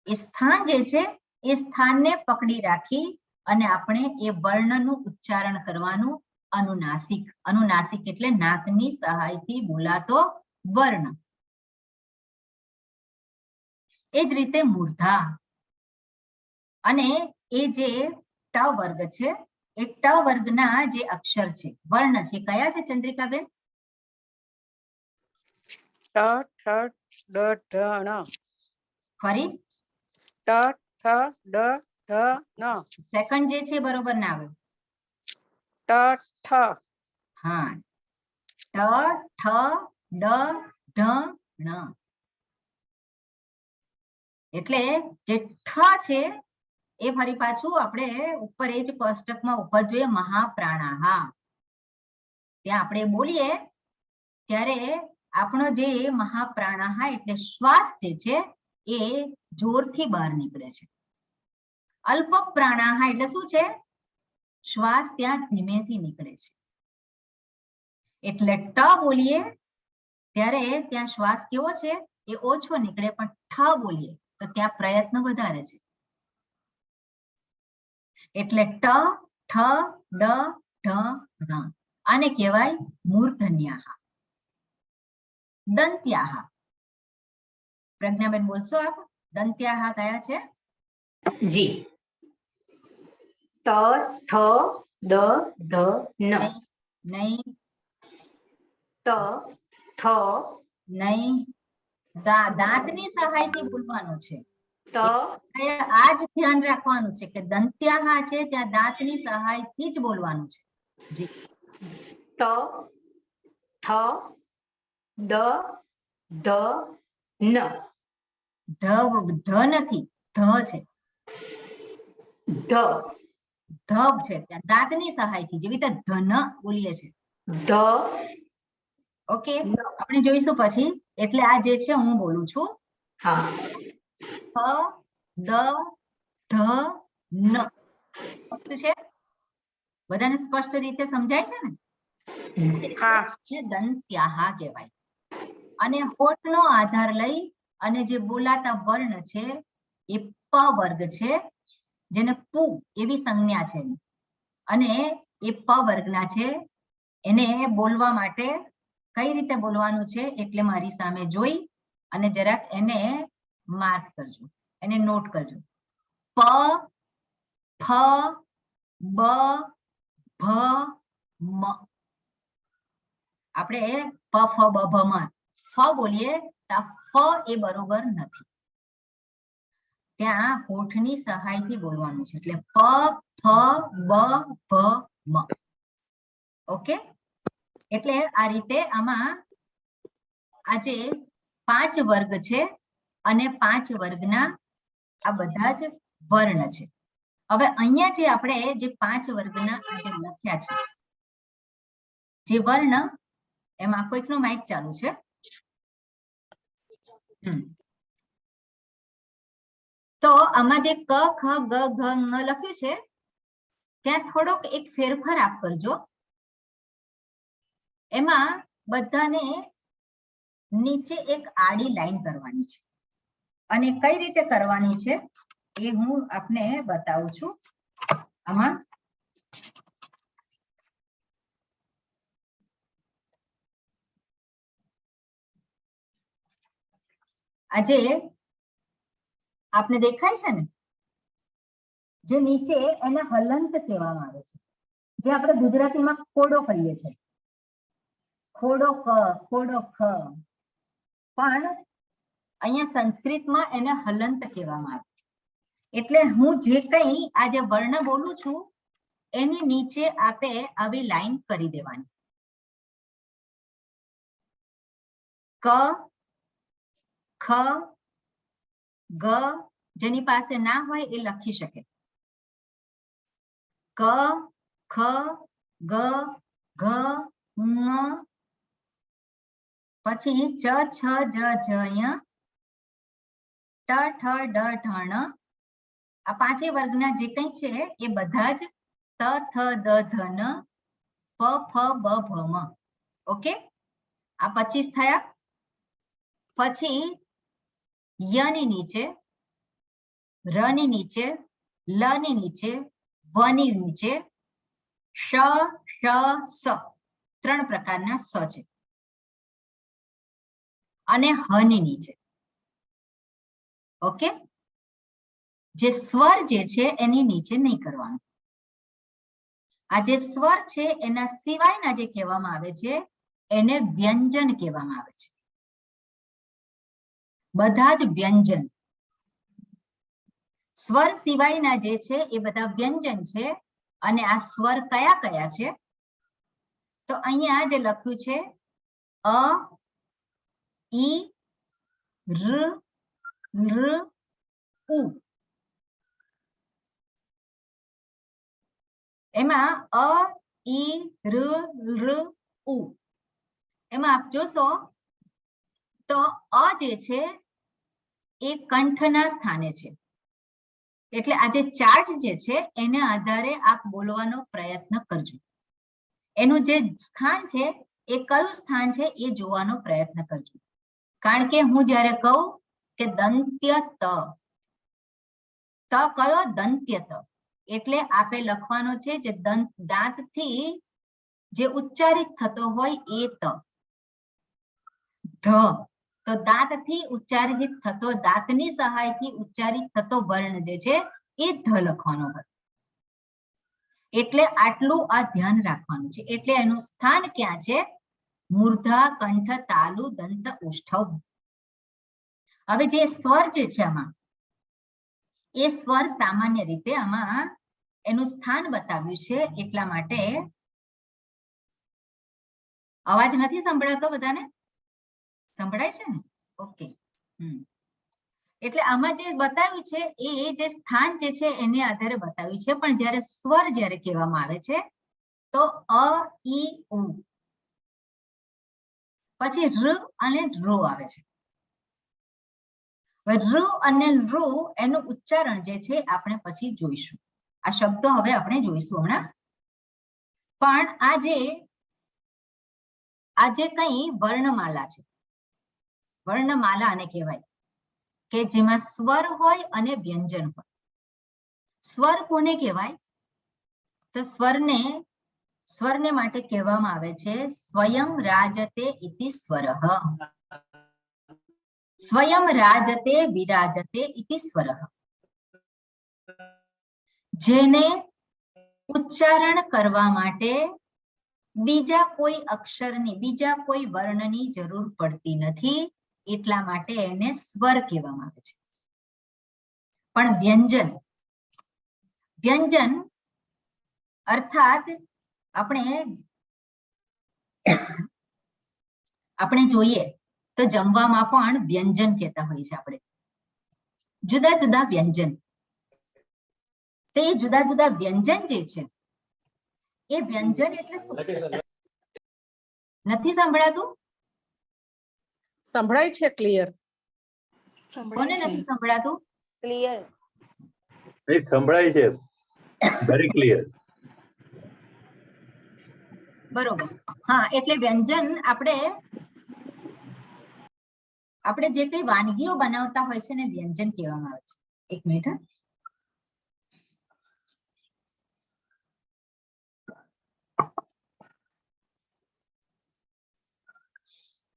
એ સ્થાન જે છે એ સ્થાનને પકડી રાખી અને આપણે એ વર્ણનું ઉચ્ચારણ કરવાનું. અનુનાસિક, અનુનાસિક એટલે નાકની સહાયથી બોલાતો વર્ણ. એ જ રીતે મૂર્ધા. અને એ જે ટ વર્ગ છે એ ટ વર્ગના જે અક્ષર છે, વર્ણ છે, કયા છે ચંદ્રિકાબેન? ટ ઠ ડ ઢ ણ. ફરી ટ ઠ ડ ઢ ણ. સેકન્ડ જે છે બરોબર ના આવે. ટ ઠ. હા, ટ ઠ ડ ઢ ણ. એટલે જે ઠ છે એ ફરી પાછું આપણે ઉપર એ જ કોષ્ટકમાં ઉપર જોઈએ મહાપ્રાણાહા. ત્યાં આપણે બોલીએ ત્યારે આપણો જે મહાપ્રાણાહા એટલે શ્વાસ જે છે એ જોરથી બહાર નીકળે છે. અલ્પ પ્રાણાહા એટલે શું છે? શ્વાસ ત્યાં ધીમેથી નીકળે છે. એટલે ટ બોલીએ ત્યારે ત્યાં શ્વાસ કેવો છે એ ઓછો નીકળે, પણ ઠ બોલીએ તો ત્યાં પ્રયત્ન વધારે છે. એટલે ટ ઠ ડ ઢ ણ. આને કહેવાય મૂર્ધન્યાહા. દંત્યાહા. પ્રજ્ઞાબેન બોલશો આપ? દંત્યાહા કયા છે? જી. ત થ દ ધ ન. નહીં, ત થ નહીં. દાંતની સહાયથી બોલવાનું છે. ત આ જ ધ્યાન રાખવાનું છે કે દંત્યાહા છે ત્યાં દાંતની સહાયથી જ બોલવાનું છે. જી. ત થ દ ધ ન. ધ નથી, ધ છે. ધ ધ છે ત્યાં દાંતની સહાયથી, જેવી રીતે ધન બોલીએ છે. ધ ઓકે, આપણે જોઈશું પછી. એટલે આ જે છે હું બોલું છું હા. હ દ ધ ન. સ્પષ્ટ છે? બધાને સ્પષ્ટ રીતે સમજાય છે ને? હા. દંત્યાહા કહેવાય. અને હોઠનો આધાર લઈ અને જે બોલાતા વર્ણ છે એ પ વર્ગ છે, જેને પુ એવી સંજ્ઞા છે. અને એ પ વર્ગના છે. એને બોલવા માટે કઈ રીતે બોલવાનું છે એટલે મારી સામે જોઈ અને જરાક એને માર્ક કરજો, એને નોટ કરજો. પ ફ બ ભ મ. આપણે પ ફ બ ભ મ ફ બોલીએ તો ફ એ બરોબર નથી. ત્યાં હોઠની સહાયથી બોલવાનું છે. એટલે પ ફ બ ભ મ. ઓકે, એટલે આ રીતે આમાં આજે 5 વર્ગ છે અને 5 વર્ગના આ બધા જ વર્ણ છે. હવે અહીંયા જે આપણે જે 5 વર્ગના આજે લખ્યા છે જે વર્ણ, એમાં કોઈકનો માઇક ચાલુ છે? તો આમાં જે ક ખ ગ ઘ ङ લખ્યું છે ત્યાં થોડોક એક ફેરફાર આપ કરજો. એમાં બધાને નીચે એક આડી લાઈન કરવાની છે અને કઈ રીતે કરવાની છે એ હું આપને બતાવું છું. આમાં આજે આપને દેખાય છે ને જે નીચે એને હલંત કહેવામાં આવે છે, જે આપણે ગુજરાતીમાં ખોડો કહીએ છીએ. ખોડો ક, ખોડો ખ, પણ અહીંયા સંસ્કૃતમાં એને હલંત કહેવામાં આવે. એટલે હું જે કંઈ આ જે વર્ણ બોલું છું એની નીચે આપે આવી લાઈન કરી દેવાની. ક, ખ, ગ, જેની પાસે ના હોય એ લખી શકે. ક, ખ, ગ, ઘ, ङ, પછી ચ, છ, જ, ઝ, ય, ટ, ઠ, ડ, ઢ, ણ. આ પાંચેય વર્ગના જે કંઈ છે એ બધા જ ત, થ, દ, ધ, ન, પ, ફ, બ, ભ, મ. ઓકે, આ 25 થયા. પછી ય ની નીચે, ર ની નીચે, લ ની નીચે, વ ની નીચે શ, શ, સ, 3 પ્રકારના સ છે. અને હ ની નીચે. ઓકે, જે સ્વર જે છે એની નીચે નહીં કરવાનું. આ જે સ્વર છે એના સિવાયના જે કહેવામાં આવે છે એને વ્યંજન કહેવામાં આવે છે. બધા જ વ્યંજન. સ્વર સિવાયના જે છે એ બધા વ્યંજન છે. અને આ સ્વર કયા કયા છે? તો અહીંયા જે લખ્યું છે અ, ઈ, ર, ર, ઉ. એમાં અ, ઈ, ર, ર, ઉ. એમાં આપ જોશો તો અ જે છે એ કંઠના સ્થાને છે. એટલે આ જે ચાર્ટ જે છે એના આધારે આપ બોલવાનો પ્રયત્ન કરજો. એનું જે સ્થાન છે એ કયું સ્થાન છે એ જોવાનો પ્રયત્ન કરજો. કારણ કે હું જ્યારે કહું કે દંત્ય ત, ત કયો? દંત્ય ત. એટલે આપે લખવાનો છે જે દાંતથી જે ઉચ્ચારિત થતો હોય એ ત. ધ, તો દાંતથી ઉચ્ચારિત થતો, દાંતની સહાયથી ઉચ્ચારિત થતો વર્ણ જે છે એ ધ લખવાનો હોય. એટલે આટલું આ ધ્યાન રાખવાનું છે. એટલે એનું સ્થાન ક્યાં છે? મૂર્ધા, કંઠ, તાલુ, દંત, ઓષ્ઠવ. હવે જે સ્વર જે છે આમાં, એ સ્વર સામાન્ય રીતે આમાં એનું સ્થાન બતાવ્યું છે. એટલા માટે અવાજ નથી સંભળાતો બધાને? સંભળાય છે ને? ઓકે. એટલે આમાં જે બતાવ્યું છે એ જે સ્થાન જે છે એને આધારે બતાવ્યું છે. પણ જ્યારે સ્વર જ્યારે કહેવામાં આવે છે તો અ, ઈ, ઉ, પછી ર અને રો આવે છે. ર અને રો એનું ઉચ્ચારણ જે છે આપણે પછી જોઈશું. આ શબ્દો હવે આપણે જોઈશું હમણાં. પણ આ જે કંઈ વર્ણમાલા છે, વર્ણમાલા આને કહેવાય, કે જેમાં સ્વર હોય અને વ્યંજન હોય. સ્વર કોને કહેવાય? તો સ્વરને માટે કહેવામાં આવે છે સ્વયં રાજતે ઇતિ સ્વરઃ. સ્વયં રાજતે વિરાજતે ઇતિ સ્વરઃ. જેને ઉચ્ચારણ કરવા માટે બીજા કોઈ અક્ષરની, બીજા કોઈ વર્ણની જરૂર પડતી નથી. એટલા માટે એને સ્વર કહેવામાં આવે છે. પણ વ્યંજન અર્થાત આપણે જોઈએ તો જમવામાં પણ વ્યંજન કહેતા હોય છે આપણે. જુદા જુદા વ્યંજન. તે જુદા જુદા વ્યંજન જે છે એ વ્યંજન એટલે શું? નથી સંભળાતું? સંભળાય છે ક્લિયર. કોને નથી સંભળાતું? ક્લિયર. સંભળાય છે, વેરી ક્લિયર. બરોબર. હા, એટલે વ્યંજન આપણે જે કઈ વાનગીઓ બનાવતા હોય છે ને વ્યંજન કહેવામાં આવે છે. એક મિનિટ.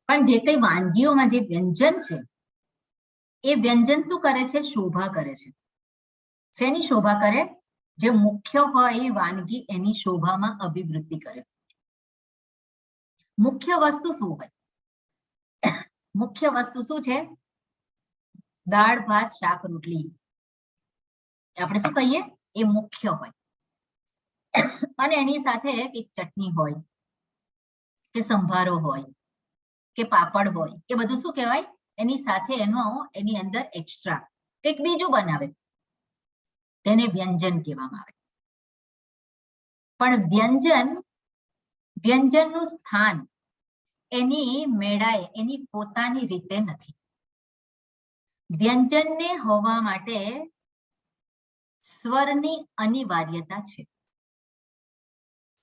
પણ જે કઈ વાનગીઓમાં જે વ્યંજન છે એ વ્યંજન શું કરે છે? શોભા કરે છે. શેની શોભા કરે? જે મુખ્ય હોય એ વાનગી એની શોભામાં અભિવૃદ્ધિ કરે. મુખ્ય વસ્તુ શું હોય? મુખ્ય વસ્તુ શું છે? દાળ, ભાત, શાક, રોટલી. આપણે શું કહીએ, એ મુખ્ય હોય. અને એની સાથે એક ચટણી હોય કે સંભારો હોય કે પાપડ હોય, એ બધું શું કહેવાય, એની સાથે એની અંદર એક્સ્ટ્રા કંઈક બીજું બનાવે, તેને વ્યંજન કહેવામાં આવે. પણ વ્યંજનનું સ્થાન એની મેળાએ, એની પોતાની રીતે નથી. વ્યંજનને હોવા માટે સ્વરની અનિવાર્યતા છે.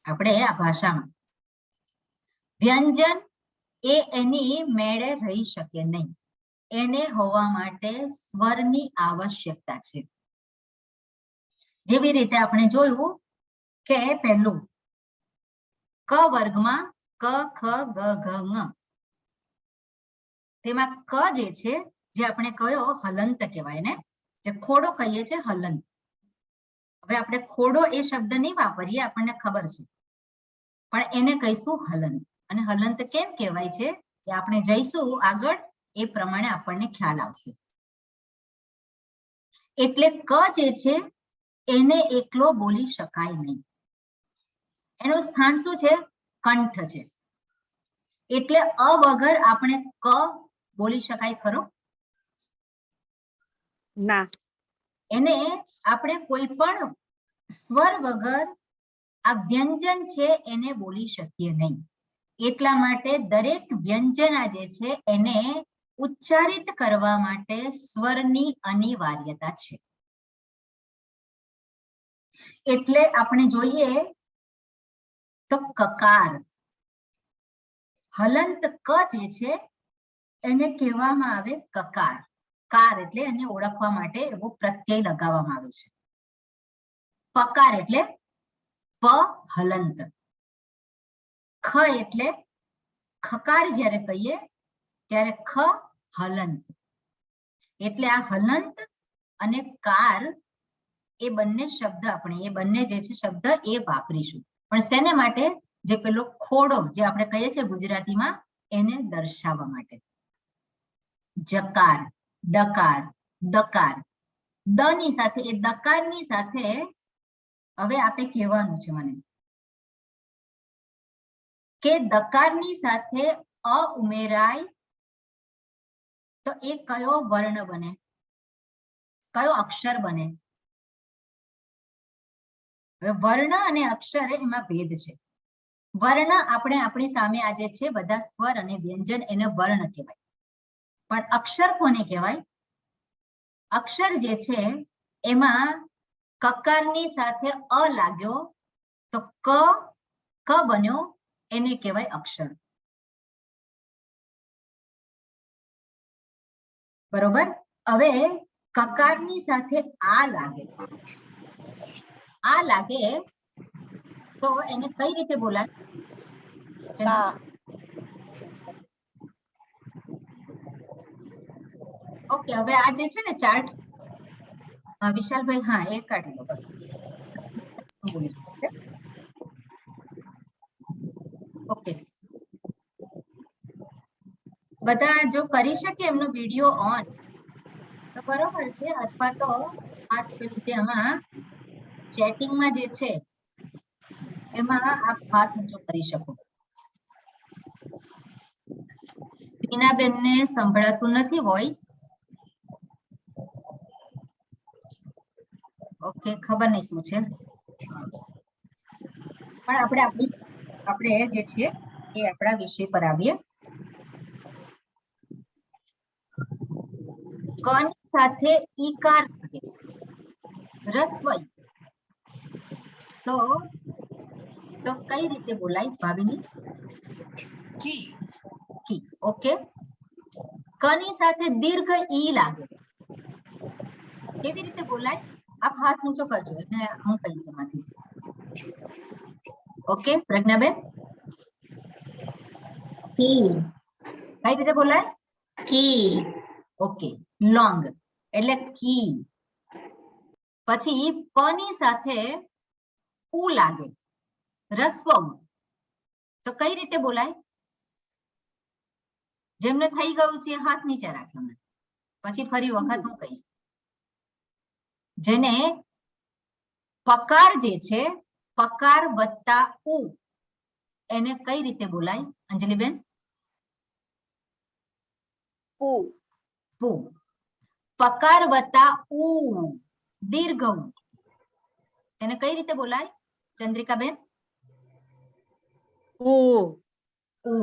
આપણે આ ભાષામાં વ્યંજન એ એની મેળે રહી શકે નહીં, એને હોવા માટે સ્વરની આવશ્યકતા છે. જેવી રીતે આપણે જોયું કે પહેલું ક વર્ગમાં ક ખ ગ ઘ ङ, તેમાં ક જે છે, જે આપણે કયો હલંત કહેવાય ને, જે ખોડો કહીએ છીએ હલંત. હવે આપણે ખોડો એ શબ્દ નહીં વાપરીએ, આપણને ખબર છે, પણ એને કહીશું હલંત. અને હલંત કેમ કહેવાય છે એ આપણે જઈશું આગળ, એ પ્રમાણે આપણને ખ્યાલ આવશે. એટલે ક જે છે એને એકલો બોલી શકાય નહીં, એનું સ્થાન શું છે, કંઠ છે. એટલે અ વગર આપણે ક બોલી શકાય ખરો? ના. એને આપણે કોઈ પણ સ્વર વગર આ વ્યંજન છે એને બોલી શકીએ નહીં. એટલા માટે દરેક વ્યંજના જે છે એને ઉચ્ચારિત કરવા માટે સ્વરની અનિવાર્યતા છે. એટલે આપણે જોઈએ તો કકાર, હલંત ક જે છે એને કહેવામાં આવે કકાર. કાર એટલે એને ઓળખવા માટે એવો પ્રત્યય લગાવવામાં આવે છે. પકાર એટલે પ હલંત. ખ એટલે ખકાર જ્યારે કહીએ ત્યારે ખ હલંત. એટલે આ હલંત અને કાર એ બંને શબ્દ આપણે, એ બંને જે છે શબ્દ એ વાપરીશું. પણ શેને માટે? જે પેલો ખોડો જે આપણે કહીએ છીએ ગુજરાતીમાં, એને દર્શાવવા માટે. જકાર, ડકાર, દકાર, દ ની સાથે, એ દકારની સાથે હવે આપણે કહેવાનું છે મને કે દકારની સાથે અ ઉમેરાય તો એ કયો વર્ણ બને, કયો અક્ષર બને? હવે વર્ણ અને અક્ષર એમાં ભેદ છે. વર્ણ આપણે આપણી સામે આજે છે બધા સ્વર અને વ્યંજન, એને વર્ણ કહેવાય. પણ અક્ષર કોને કહેવાય? અક્ષર જે છે એમાં કકારની સાથે અ લાગ્યો તો ક બન્યો, એને કહેવાય અક્ષર. બરોબર? હવે કકારની સાથે આ લાગે તો એને કઈ રીતે બોલાય? ઓકે, હવે આ જે છે ને ચાર્ટ, વિશાલભાઈ, હા એ કાઢી લો બસ. ઓકે, બધા જો કરી શકે એમનો વિડીયો ઓન તો બરોબર છે, અથવા તો હાથ આમાં ચેટિંગમાં જે છે એમાં આપ હાથ ઊંચો કરી શકો. ટીનાબેનને સંભળાતું નથી વોઇસ. ઓકે, ખબર નહીં શું છે, પણ આપણે જે છે એ આપણા વિષય પર આવીએ. ક ની સાથે ઈકાર લાગે, રસ્વઈ, તો કઈ રીતે બોલાય ભાવિની? કી. ઓકે. ક ની સાથે દીર્ઘ ઈ લાગે, કેવી રીતે બોલાય? આપ હાથ ઊંચો કરજો એટલે હું કહીશ એમાંથી. ઓકે પ્રજ્ઞાબેન, કઈ રીતે બોલાય? કી. ઓકે, લોંગ એટલે કી. પછી પ ની સાથે ઉ લાગે, રસ્વ, તો કઈ રીતે બોલાય? જેમને થઈ ગયું છે હાથ નીચે રાખ્યો, પછી ફરી વખત હું કહીશ. જેને પકાર જે છે, પકાર વત્તા ઉ, એને કઈ રીતે બોલાય અંજલિબેન? પુ પુ. પકાર વત્તા ઉ, દીર્ઘ ઉ, એને કઈ રીતે બોલાય ચંદ્રિકાબેન? ઉ ઉ.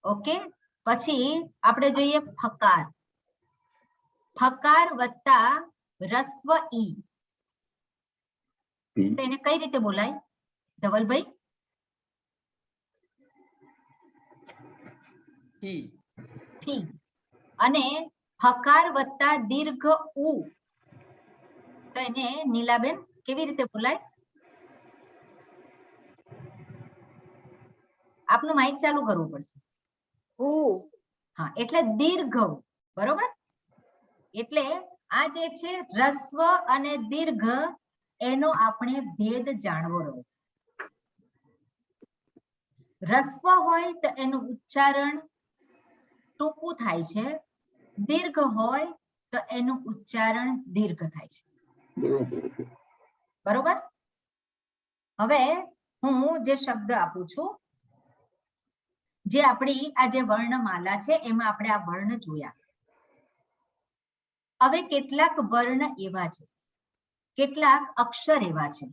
ઓકે, પછી આપણે જોઈએ ફકાર. ફકાર વત્તા રસ્વ ઈ, તો એને કઈ રીતે બોલાય ધવલભાઈ? ફી. અને ફકાર વત્તા દીર્ઘ ઉ, તો એને નીલાબેન કેવી રીતે બોલાય? આપનું માઇક ચાલુ કરવું પડશે. હુ હા, એટલે દીર્ઘ ઉ, બરોબર. એટલે આ જે છે રસ્વ અને દીર્ઘ, એનો આપણે ભેદ જાણવો રહ્યો. રસ્વ હોય તો એનું ઉચ્ચારણ ટૂંકું થાય છે, દીર્ઘ હોય તો એનું ઉચ્ચારણ દીર્ઘ થાય છે. બરોબર. હવે હું જે શબ્દ આપું છું, જે આપણી આ જે વર્ણમાલા છે એમાં આપણે આ વર્ણ જોયા. હવે કેટલાક વર્ણ એવા છે, કેટલાક અક્ષર એવા છે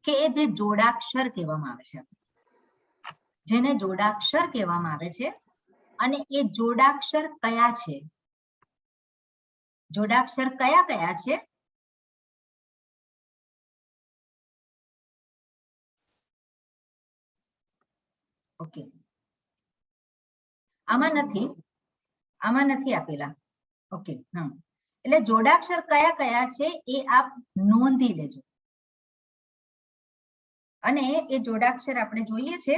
કે જે જોડાક્ષર કહેવામાં આવે છે, જેને જોડાક્ષર કહેવામાં આવે છે. અને એ જોડાક્ષર કયા છે? જોડાક્ષર કયા કયા છે? ઓકે, આમાં નથી આપેલા. ઓકે, હા, એટલે જોડાક્ષર કયા કયા છે એ આપ નોંધી લેજો. અને એ જોડાક્ષર આપણે જોઈએ છે.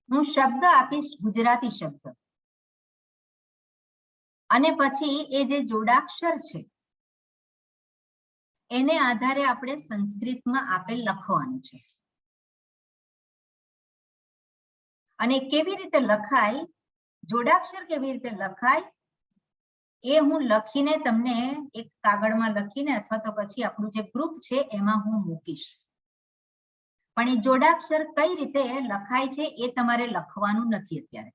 હું શબ્દ આપીશ, ગુજરાતી શબ્દ, અને પછી એ જે જોડાક્ષર છે એને આધારે આપણે સંસ્કૃતમાં આપેલ લખવાનું છે. અને કેવી રીતે લખાય, જોડાક્ષર કેવી રીતે લખાય, એ હું લખીને તમને એક કાગળમાં લખીને અથવા તો પછી આપણું જે ગ્રુપ છે એમાં હું મૂકીશ. પણ એ જોડાક્ષર કઈ રીતે લખાય છે એ તમારે લખવાનું નથી અત્યારે.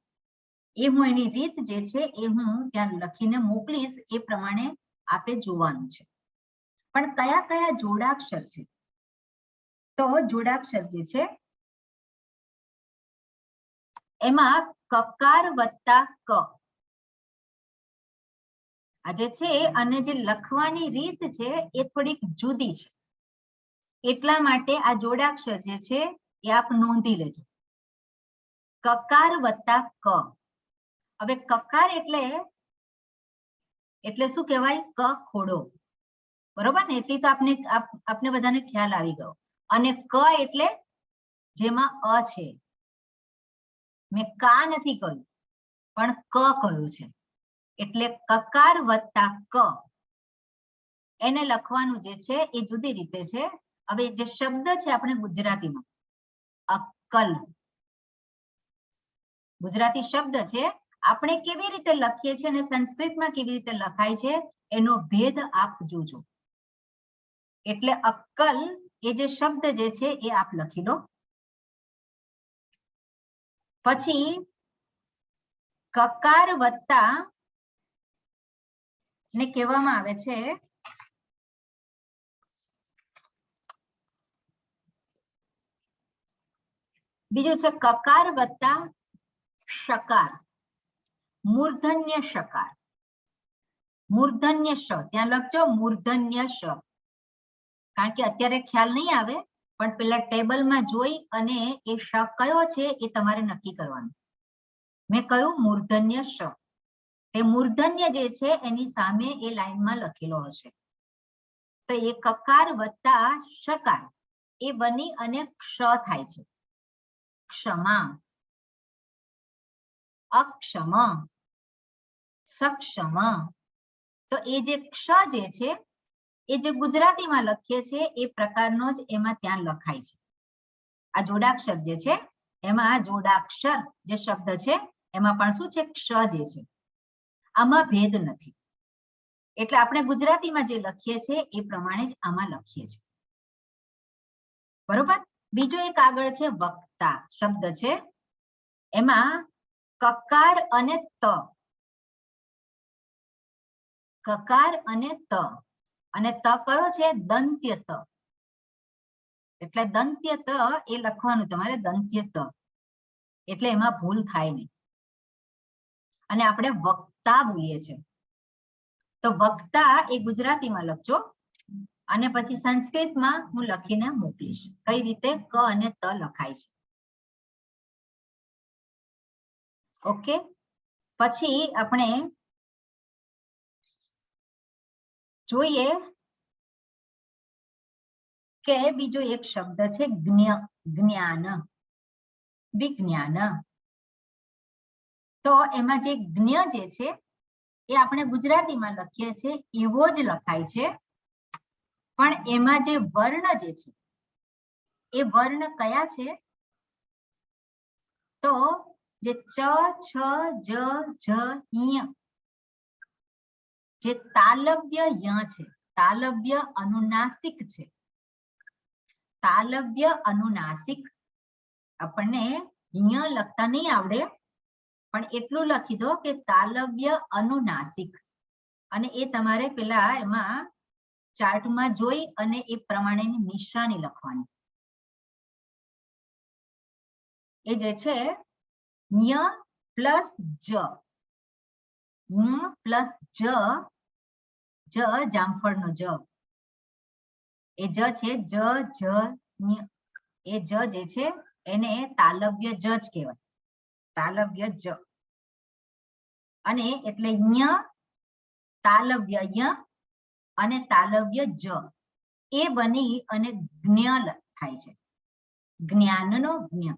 એ હું એની રીત જે છે એ હું ત્યાં લખીને મોકલીશ, એ પ્રમાણે આપે જોવાનું છે. પણ કયા કયા જોડાક્ષર છે? તો જોડાક્ષર જે છે એમાં કકાર વત્તા ક, આ જે છે અને જે લખવાની રીત છે એ થોડીક જુદી છે. એટલા માટે આ જોડાક્ષર જે છે એ આપ નોંધી લેજો. કકાર વત્તા ક. હવે કકાર એટલે શું કહેવાય? ક ખોડો, બરોબર ને? એટલી તો આપને બધાને ખ્યાલ આવી ગયો. અને ક એટલે જેમાં અ છે. મેં કા નથી કહ્યું, પણ ક કહ્યું છે. એટલે કકાર વત્તા ક, એને લખવાનું જે છે એ જુદી રીતે છે. હવે જે શબ્દ છે આપણે ગુજરાતીમાં અક્કલ, ગુજરાતી શબ્દ છે, આપણે કેવી રીતે લખીએ છીએ અને સંસ્કૃતમાં કેવી રીતે લખાય છે એનો ભેદ આપ જોજો. એટલે અક્કલ એ જે શબ્દ જે છે એ આપ લખી લો. પછી કકાર વત્તા ને કહેવામાં આવે છે બીજું છે કકાર વત્તા શકાર, મૂર્ધન્ય શકાર. મૂર્ધન્ય શ ત્યાં લખજો, મૂર્ધન્ય શ. કારણ કે અત્યારે ખ્યાલ નહીં આવે, પણ પેલા ટેબલમાં જોઈ અને એ શ કયો છે એ તમારે નક્કી કરવાનું. મેં કહ્યું મૂર્ધન્ય શ, તે મૂર્ધન્ય જે છે એની સામે એ લાઈનમાં લખેલો હશે. તો એ કકાર વત્તા શકાર એ બની અને ક્ષ થાય છે. ક્ષમા, અક્ષમ, સક્ષમ. તો એ જે ક્ષ જે છે એ જે ગુજરાતીમાં લખીએ છીએ એ પ્રકારનો જ એમાં ત્યાં લખાય છે. આ જોડાક્ષર જે છે એમાં આ જોડાક્ષર જે શબ્દ છે એમાં પણ શું છે? ક્ષ જે છે. આમાં ભેદ નથી. એટલે આપણે ગુજરાતીમાં જે લખીએ છીએ એ પ્રમાણે જ આમાં લખીએ છીએ. બરોબર. બીજો એક આગળ છે વક્તા શબ્દ છે, એમાં કકાર અને ત, કકાર અને ત, અને ત કયો છે? દંત્ય ત. એટલે દંત્ય ત એ લખવાનું તમારે, દંત્ય ત, એટલે એમાં ભૂલ થાય નહીં. અને આપણે વક્તા બોલીએ છીએ, તો વક્તા એ ગુજરાતીમાં લખજો અને પછી સંસ્કૃતમાં હું લખીને મોકલીશ કઈ રીતે ક અને ત લખાય છે. ઓકે. પછી આપણે જોઈએ કે બીજો એક શબ્દ છે જ્ઞાન, વિજ્ઞાન. તો એમાં જે જ્ઞ જે છે એ આપણે ગુજરાતીમાં લખીએ છીએ એવો જ લખાય છે, પણ એમાં જે વર્ણ જે છે એ વર્ણ કયા છે? તો જે ચ, છ, જ, ઝ, ય, જે તાલવ્ય ય છે, તાલવ્ય અનુનાસિક છે. તાલવ્ય અનુનાસિક આપણને ય લખતા નહીં આવડે, પણ એટલું લખી દો કે તાલવ્ય અનુનાસિક, અને એ તમારે પેલા એમાં ચાર્ટમાં જોઈ અને એ પ્રમાણેની નિશાની લખવાની. એ જે છે ય પ્લસ જ, ય પ્લસ જ, જ જામફળનો જ, એ જ છે જ, જ, ય, એ જ જે છે એને તાલવ્ય જ કહેવાય, તાલવ્ય જ. અને એટલે ય, તાલવ્ય ય અને તાલવ્ય જ એ બની અને જ્ઞ થાય છે, જ્ઞાનનો જ્ઞ.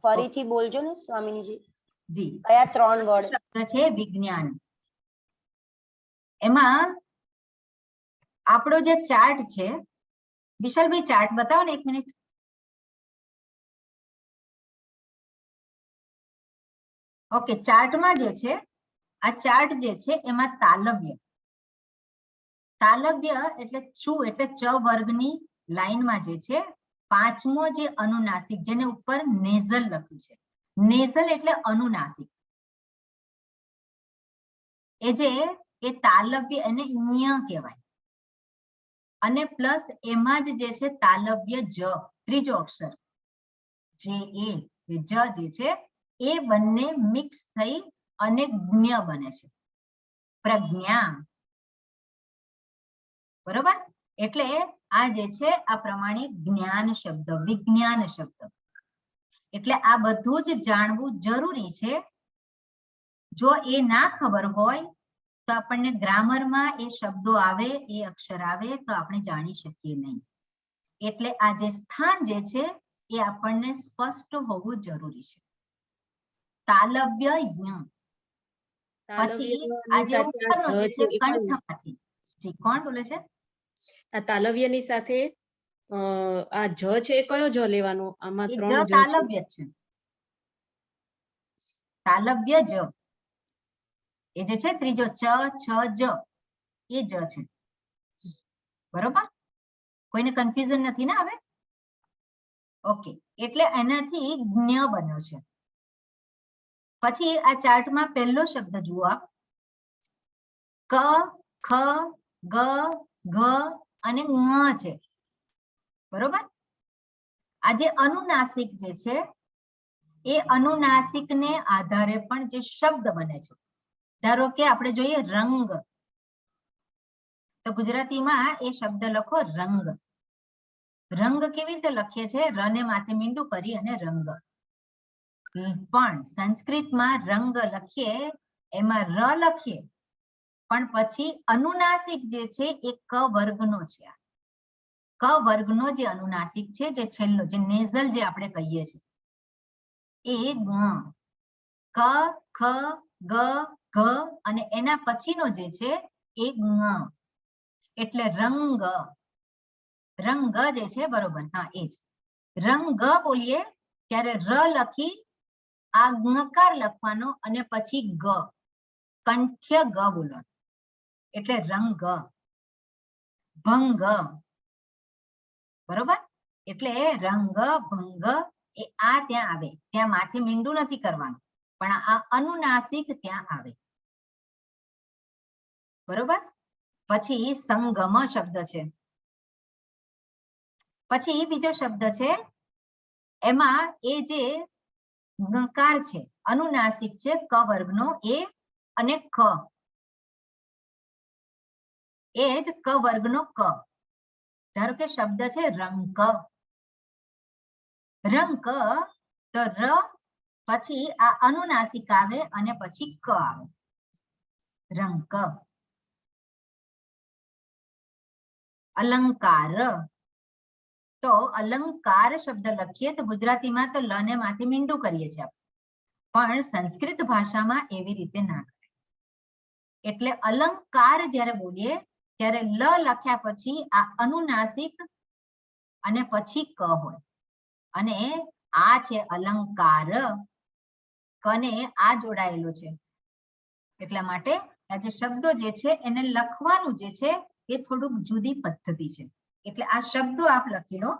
ફરીથી બોલજો ને સ્વામીજી, જી. કયા 3 વર્ડ? શબ્દ છે વિજ્ઞાન. એમાં આપણો જે ચાર્ટ છે, વિશાલભાઈ ચાર્ટ બતાવો ને 1 મિનિટ. ઓકે. ચાર્ટમાં જે છે આ ચાર્ટ જે છે એમાં તાલવ્ય, તાલવ્ય એટલે શું? એટલે ચ વર્ગની લાઈનમાં જે છે પાંચમો જે અનુનાસિક, જેને ઉપર નેઝલ લખ્યું છે, નેઝલ એટલે અનુનાસિક, એ જે એ તાલવ્ય એને ન્ય કહેવાય. અને પ્લસ એમાં જ જે છે તાલવ્ય જ, ત્રીજો અક્ષર જે એ જ જે છે એ બંને મિક્સ થઈ અને જ્ઞ બને છે, પ્રજ્ઞા. બરોબર. એટલે આ જે છે આ પ્રમાણે જ્ઞાન શબ્દ, વિજ્ઞાન શબ્દ. એટલે આ બધું જ જાણવું જરૂરી છે. જો એ ના ખબર હોય તો આપણને ગ્રામરમાં એ શબ્દો આવે, એ અક્ષર આવે તો આપણે જાણી શકીએ નહીં. એટલે આ જે સ્થાન જે છે એ આપણને સ્પષ્ટ હોવું જરૂરી છે. તાલવ્ય ય. પછી આ જે ઉપરનો જે છે કંઠમાંથી. જી, કોણ બોલે છે? આ તાલવ્યની સાથે આ જ છે એ કયો જ લેવાનો? આમાં એ 3 જ જ તાલવ્ય છે, તાલવ્ય જ. એ જે છે ત્રીજો ચ, છ, જ, એ જ છે. બરોબર. કોઈને કન્ફ્યુઝન નથી ને હવે? ઓકે. એટલે એનાથી જ્ઞ બન્યો છે. પછી આ ચાર્ટમાં પહેલો શબ્દ જુઓ આપ, ક, ખ, ગ, ઘ અને ङ છે. બરોબર. આ જે અનુનાસિક જે છે એ અનુનાસિકને આધારે પણ જે શબ્દ બને છે. ધારો કે આપણે જોઈએ રંગ, તો ગુજરાતીમાં એ શબ્દ લખો રંગ. રંગ કેવી રીતે લખીએ છીએ? ર ને માથે મીંડું કરી અને રંગ. પણ સંસ્કૃતમાં રંગ લખીએ એમાં ર લખીએ, પણ પછી અનુનાસિક જે છે એ ક વર્ગનો છે. ક વર્ગનો જે અનુનાસિક છે, જે છેલ્લો, જે નેઝલ જે આપણે કહીએ છીએ, એ ગ, ક, ખ, ગ, ઘ અને એના પછીનો જે છે એ ङ. એટલે રંગ, રંગ જે છે. બરોબર. હા, એ જ રંગ બોલીએ ત્યારે ર લખી આ ગકાર લખવાનો અને પછી ગ, કંઠ્ય ગ બોલવાનું, એટલે રંગ, ભંગ, બરોબર? એટલે રંગ ભંગ એ આ ત્યાં આવે, ત્યાં માથે મીંડું નથી કરવાનું, પણ આ અનુનાસિક ત્યાં આવે, બરોબર? પછી સંગમ શબ્દ છે, પછી બીજો શબ્દ છે, એમાં એ જે ગકાર છે, અનુનાસિક છે, ક વર્ગનો એ અને ક, એ જ ક વર્ગનો ક. ધારો કે શબ્દ છે રંક, રંક, તો ર પછી આ અનુનાસિક આવે અને પછી ક આવે, રંક. અલંકાર, તો અલંકાર શબ્દ લખીએ તો ગુજરાતીમાં તો લ ને માથે મીંડું કરીએ છીએ, પણ સંસ્કૃત ભાષામાં એવી રીતે ના કરે. એટલે અલંકાર જ્યારે બોલીએ ત્યારે લ લખ્યા પછી આ અનુનાસિક અને પછી ક હોય, અને આ છે અલંકાર, કને આ જોડાયેલો છે. એટલા માટે આ જે શબ્દો જે છે એને લખવાનું જે છે એ થોડુંક જુદી પદ્ધતિ છે. એટલે આ શબ્દો આપ લખી લો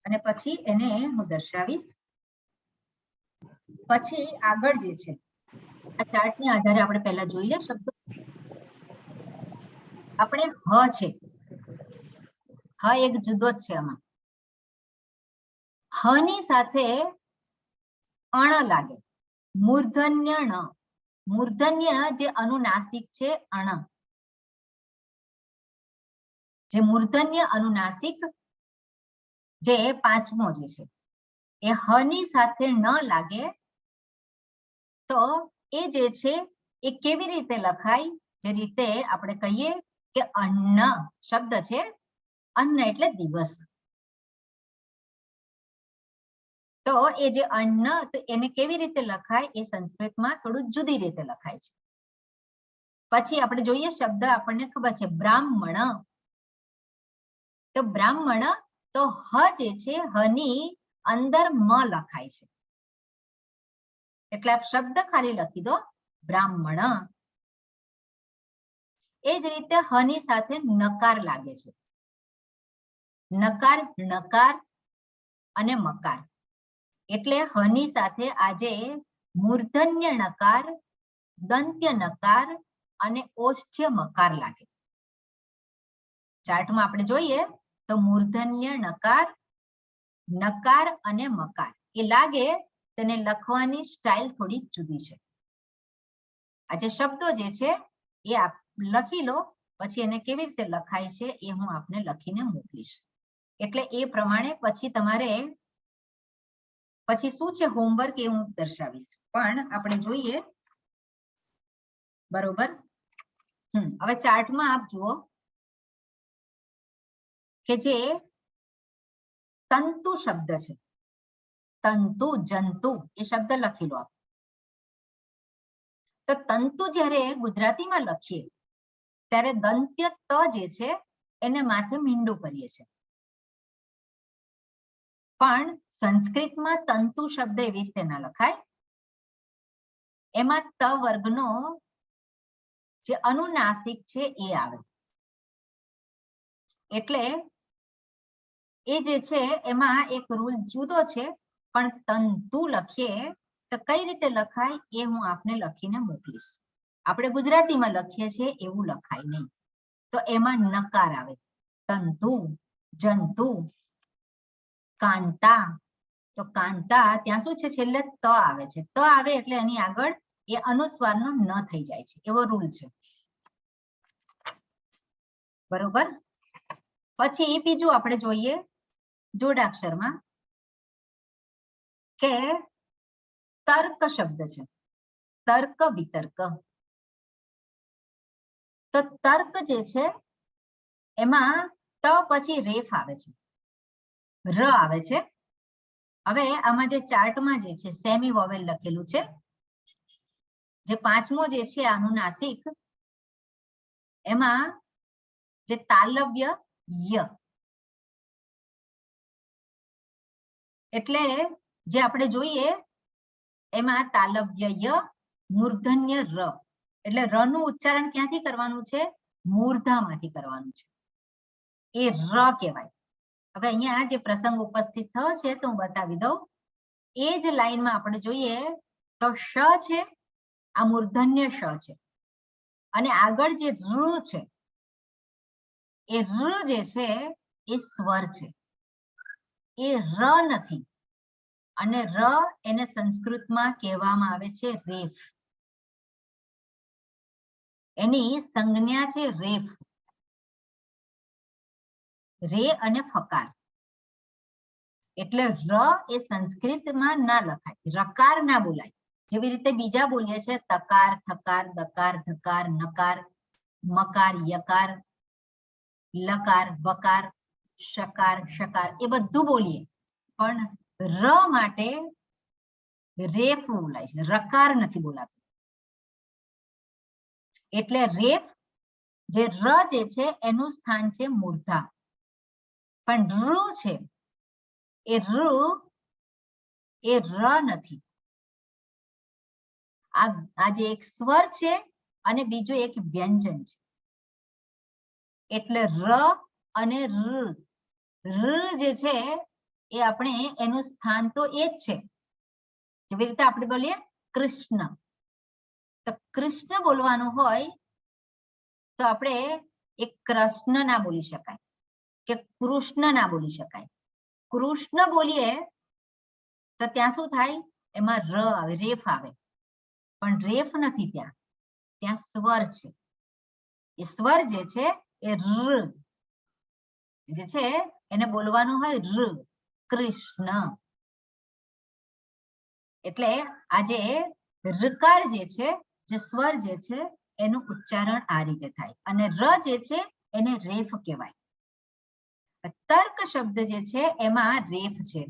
અને પછી એને હું દર્શાવીશ. પછી આગળ જે છે આ ચાર્ટને આધારે આપણે પહેલા જોઈ લે શબ્દો. આપણે હ છે, હ એક જુદો જ છે. આમાં હ ની સાથે અણ લાગે, મૂર્ધન્ય ણ, મૂર્ધન્ય જે અનુનાસિક છે અણ, જે મૂર્ધન્ય અનુનાસિક જે પાંચમો જે છે એ હ ની સાથે ન લાગે, તો એ જે છે એ કેવી રીતે લખાય? જે રીતે આપણે કહીએ કે અન્ન શબ્દ છે, અન્ન એટલે દિવસ, તો એ જે અન્ન, તો એને કેવી રીતે લખાય એ સંસ્કૃતમાં થોડું જુદી રીતે લખાય છે. પછી આપણે જોઈએ શબ્દ આપણને ખબર છે બ્રાહ્મણ, તો બ્રાહ્મણ, તો હ જે છે હ ની અંદર મ લખાય છે, એટલે આપ શબ્દ ખાલી લખી દો બ્રાહ્મણ. એ જ રીતે હ ની સાથે નકાર લાગે છે, નકાર, ણકાર અને મકાર. એટલે હ ની સાથે આજે મૂર્ધન્ય ણકાર, દંત્ય નકાર અને ઓષ્ઠ્ય મકાર લાગે. ચાર્ટમાં આપણે જોઈએ તો મૂર્ધન્ય નકાર, નકાર અને મકાર એ લાગે, તેને લખવાની સ્ટાઇલ થોડી જુદી છે. આ જે શબ્દો જે છે એ આપ લખી લો, પછી એને કેવી રીતે લખાય છે એ હું આપને લખીને મોકલીશ. એટલે એ પ્રમાણે પછી તમારે પછી શું છે હોમવર્ક એ હું દર્શાવીશ, પણ આપણે જોઈએ, બરોબર? હવે ચાર્ટમાં આપ જુઓ કે જે તંતુ શબ્દ છે, તંતુ, જંતુ એ શબ્દ લખી લો આપ. તો તંતુ જ્યારે ગુજરાતીમાં લખીએ ત્યારે દંત્ય ત જે છે એને માથે મીંડું કરીએ છીએ, પણ સંસ્કૃતમાં તંતુ શબ્દ એવી રીતે ના લખાય. એમાં ત વર્ગનો જે અનુનાસિક છે એ આવે, એટલે એ જે છે એમાં એક રૂલ જુદો છે. પણ તંતુ લખીએ તો કઈ રીતે લખાય એ હું આપને લખીને મોકલીશ. આપણે ગુજરાતીમાં લખીએ છીએ એવું લખાય નહીં, તો એમાં નકાર આવે. તંતુ, જંતુ, કાંતા, તો કાંતા ત્યાં શું છે છેલ્લે ત આવે છે, ત આવે એટલે એની આગળ એ અનુસ્વારનો ન થઈ જાય છે, એવો રૂલ છે, બરોબર? પછી બીજું આપણે જોઈએ જોડાક્ષરમાં કે તર્ક શબ્દ છે, તર્ક વિતર્ક. તો તર્ક જે છે એમાં ત પછી રેફ આવે છે, ર આવે છે. હવે આમાં જે ચાર્ટમાં જે છે સેમી વોવેલ લખેલું છે, જે પાંચમો જે છે અનુનાસિક, એમાં જે તાલવ્ય ય, એટલે જે આપણે જોઈએ એમાં તાલવ્ય ય, મૂર્ધન્ય ર, એટલે ર નું ઉચ્ચારણ ક્યાંથી કરવાનું છે? મૂર્ધામાંથી કરવાનું છે. એ ર કહેવાય. હવે અહીંયા જે પ્રસંગ ઉપસ્થિત થયો છે તો હું બતાવી દઉં. એ જ લાઈનમાં આપણે જોઈએ તો શ છે, આ મૂર્ધન્ય શ છે, અને આગળ જે ર છે એ ર જે છે એ સ્વર છે, એ ર નથી. અને ર એને સંસ્કૃતમાં કહેવામાં આવે છે રેફ. એની સંજ્ઞા છે રેફ. રે અને ફકાર. એટલે ર એ સંસ્કૃતમાં ના લખાય, રકાર ના બોલાય. જેવી રીતે બીજા બોલીએ છે તકાર, થકાર, દકાર, ધકાર, નકાર, મકાર, યકાર, લકાર, વકાર, શકાર, શકાર, એ બધું બોલીએ. પણ ર માટે રેફ બોલાય છે, રકાર નથી બોલાતો. એટલે રેફ જે ર જે છે એનું સ્થાન છે મૂર્ધા. પણ ર છે એ ર નથી. આ જે એક સ્વર છે અને બીજું એક વ્યંજન છે. એટલે ર અને ર જે છે એ આપણે એનું સ્થાન તો એ જ છે. જેવી રીતે આપણે બોલીએ કૃષ્ણ, તો કૃષ્ણ બોલવાનું હોય તો આપણે એક કૃષ્ણ ના બોલી શકાય કે કૃષ્ણ ના બોલી શકાય. કૃષ્ણ બોલીએ તો ત્યાં શું થાય? એમાં ર આવે, રેફ આવે. પણ રેફ નથી, ત્યાં સ્વર છે. એ સ્વર જે છે એ ર જે છે એને બોલવાનું હોય ર, કૃષ્ણ. એટલે આજે ઋકાર જે છે, જે સ્વર જે છે એનું ઉચ્ચારણ આ રીતે થાય. અને ર જે છે એને રેફ કહેવાય. તર્ક શબ્દ જે છે એમાં રેફ છે,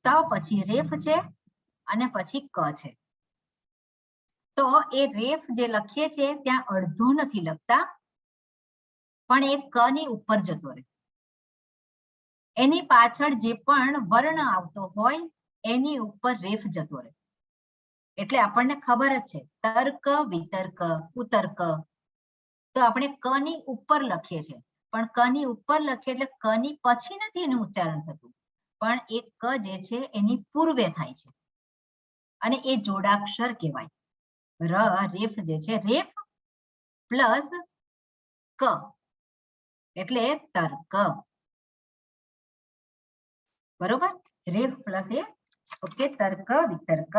ત પછી રેફ છે અને પછી ક છે. તો એ રેફ જે લખીએ છીએ ત્યાં અડધું નથી લખતા, પણ એ ક ની ઉપર જતો રહે. એની પાછળ જે પણ વર્ણ આવતો હોય એની ઉપર રેફ જતો રહે. એટલે આપણને ખબર જ છે તર્ક, વિતર્ક, ઉતર્ક. તો આપણે ક ની ઉપર લખીએ છીએ, પણ ક ની ઉપર લખીએ એટલે ક ની પછી નથી એનું ઉચ્ચારણ થતું, પણ એ ક જે છે એની પૂર્વે થાય છે. અને એ જોડાક્ષર કહેવાય. ર રેફ જે છે, રેફ પ્લસ ક એટલે તર્ક. બરોબર? રેફ પ્લસ એ ઓકે, તર્ક, વિતર્ક.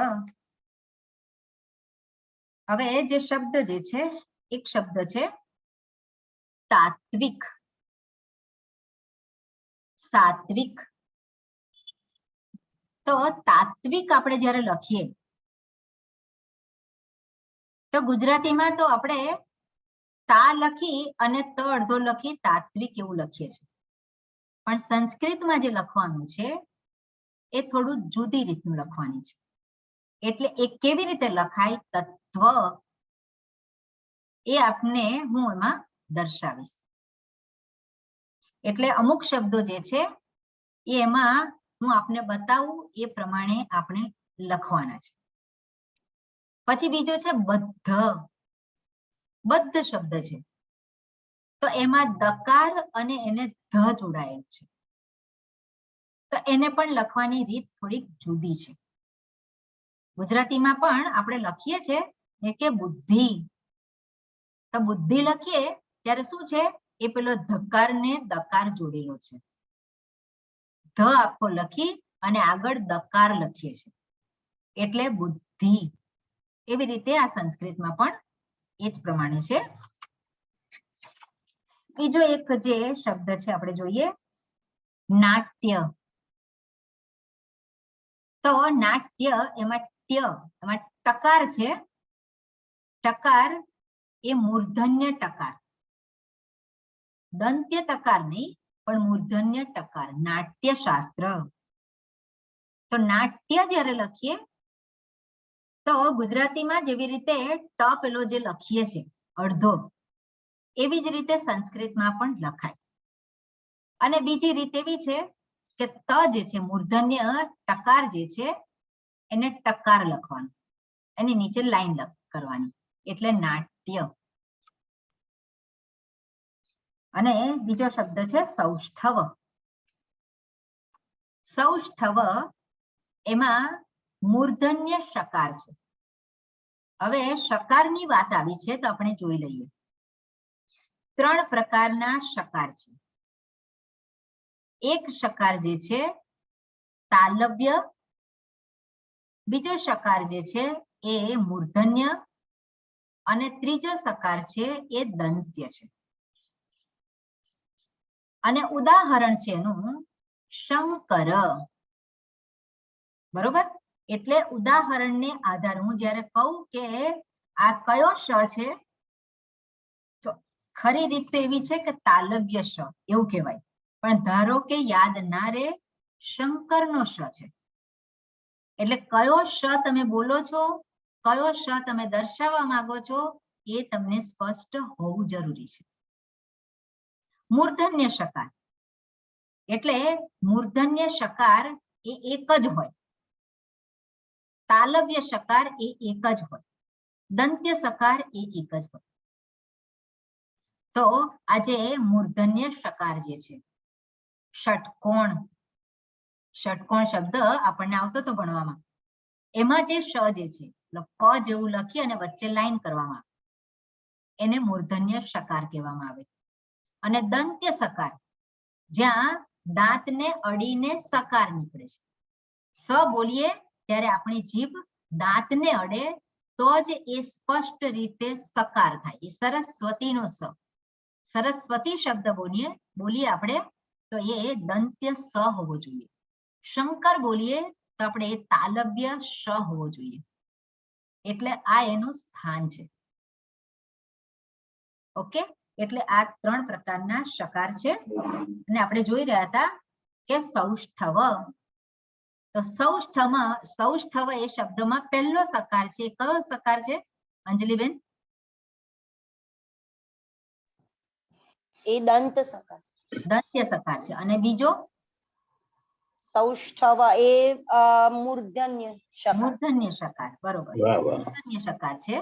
હવે જે શબ્દ જે છે, એક શબ્દ છે તાત્વિક, સાત્વિક. તો તાત્વિક આપણે જ્યારે લખીએ તો ગુજરાતીમાં તો આપણે તા લખી અને ત અડધો લખી તાત્વિક એવું લખીએ છીએ. પણ સંસ્કૃતમાં જે લખવાનું છે એ થોડું જુદી રીતનું લખવાની છે. એટલે એ કેવી રીતે લખાય તત્વ, એ આપને હું એમાં દર્શાવીશ. એટલે અમુક શબ્દો જે છે એમાં હું આપને બતાવું એ પ્રમાણે આપણે લખવાના છે. પછી બીજો છે બદ્ધ. બદ્ધ શબ્દ છે તો એમાં દકાર અને એને ધ જોડાયેલ છે, તો એને પણ લખવાની રીત થોડીક જુદી છે. ગુજરાતીમાં પણ આપણે લખીએ છીએ કે બુદ્ધિ, તો બુદ્ધિ લખીએ ત્યારે શું છે એ પેલો ધકાર ને દકાર જોડેલો છે. ધ આખો લખી અને આગળ દકાર લખીએ છીએ એટલે બુદ્ધિ. એવી રીતે આ સંસ્કૃતમાં પણ એ જ પ્રમાણે છે. બીજો એક જે શબ્દ છે આપણે જોઈએ નાટ્ય. તો નાટ્ય એમાં એમાં ટકાર છે. ટકાર એ મૂર્ધન્ય ટકાર, દંત્ય ટકાર નહીં પણ મૂર્ધન્ય ટકાર, નાટ્ય શાસ્ત્ર. તો નાટ્ય જ્યારે લખીએ તો ગુજરાતીમાં જેવી રીતે ટ પેલો જે લખીએ છીએ અડધો, એવી જ રીતે સંસ્કૃતમાં પણ લખાય. અને બીજી રીત એવી છે કે ત જે છે મૂર્ધન્ય ટકાર જે છે એને ટકાર લખવાનું, એની નીચે લાઈન કરવાની. એટલે નાટ્ય. અને બીજો શબ્દ છે સૌષ્ઠવ. સૌષ્ઠવ એમાં મૂર્ધન્ય શકાર છે. હવે શકારની વાત આવી છે તો આપણે જોઈ લઈએ. 3 પ્રકારના શકાર છે. એક શકાર જે છે તાલવ્ય, બીજો શકાર જે છે એ મૂર્ધન્ય અને ત્રીજો શકાર છે એ દંત્ય છે. અને ઉદાહરણ છે એનું શંકર. બરોબર? એટલે ઉદાહરણને આધારે હું જ્યારે કહું કે આ કયો શ છે તો ખરી રીત તો એવી છે કે તાલવ્ય શ એવું કહેવાય. પણ ધારો કે યાદ ના રે શંકરનો શ છે, એટલે કયો શ તમે બોલો છો, કયો શ તમે દર્શાવવા માંગો છો એ તમને સ્પષ્ટ હોવું જરૂરી છે. મૂર્ધન્ય શકાર એટલે મૂર્ધન્ય શકાર એ એક જ હોય, તાલવ્ય શકાર એ એક જ હોય, દંત્ય શકાર એ એક જ હોય. તો આજે મૂર્ધન્ય શકાર જે છે ષટકોણ, ષટકોણ શબ્દ આપણને આવતો તો ભણવામાં. એમાં જે શ જે છે ક જેવું લખી અને વચ્ચે લાઈન કરવામાં આવે એને મૂર્ધન્ય શકાર કહેવામાં આવે. અને દંત્ય શકાર જ્યાં દાંતને અડીને સકાર નીકળે છે. સ બોલીએ ત્યારે આપણી જીભ દાંતને અડે તો જ એ સ્પષ્ટ રીતે સકાર થાય. એ સરસ્વતીનો સ, સરસ્વતી શબ્દ બોલીએ આપણે તો એ દંત્ય સ હોવો જોઈએ. શંકર બોલીએ તો આપણે એ તાલવ્ય શ હોવો જોઈએ. એટલે આ એનું સ્થાન છે. ઓકે, એટલે આ 3 પ્રકારના શકાર છે. અને આપણે જોઈ રહ્યા હતા કે સૌષ્ઠવ. તો સૌષ્ઠવ એ શબ્દમાં પહેલો સકાર છે. કયો સકાર છે અંજલિબેન? એ દંત સકાર. દંત્ય સકાર છે. અને બીજો સૌષ્ઠવ એ મૂર્ધન્ય શકાર. મૂર્ધન્ય શકાર. બરોબર, વાહ વાહ. મૂર્ધન્ય શકાર છે.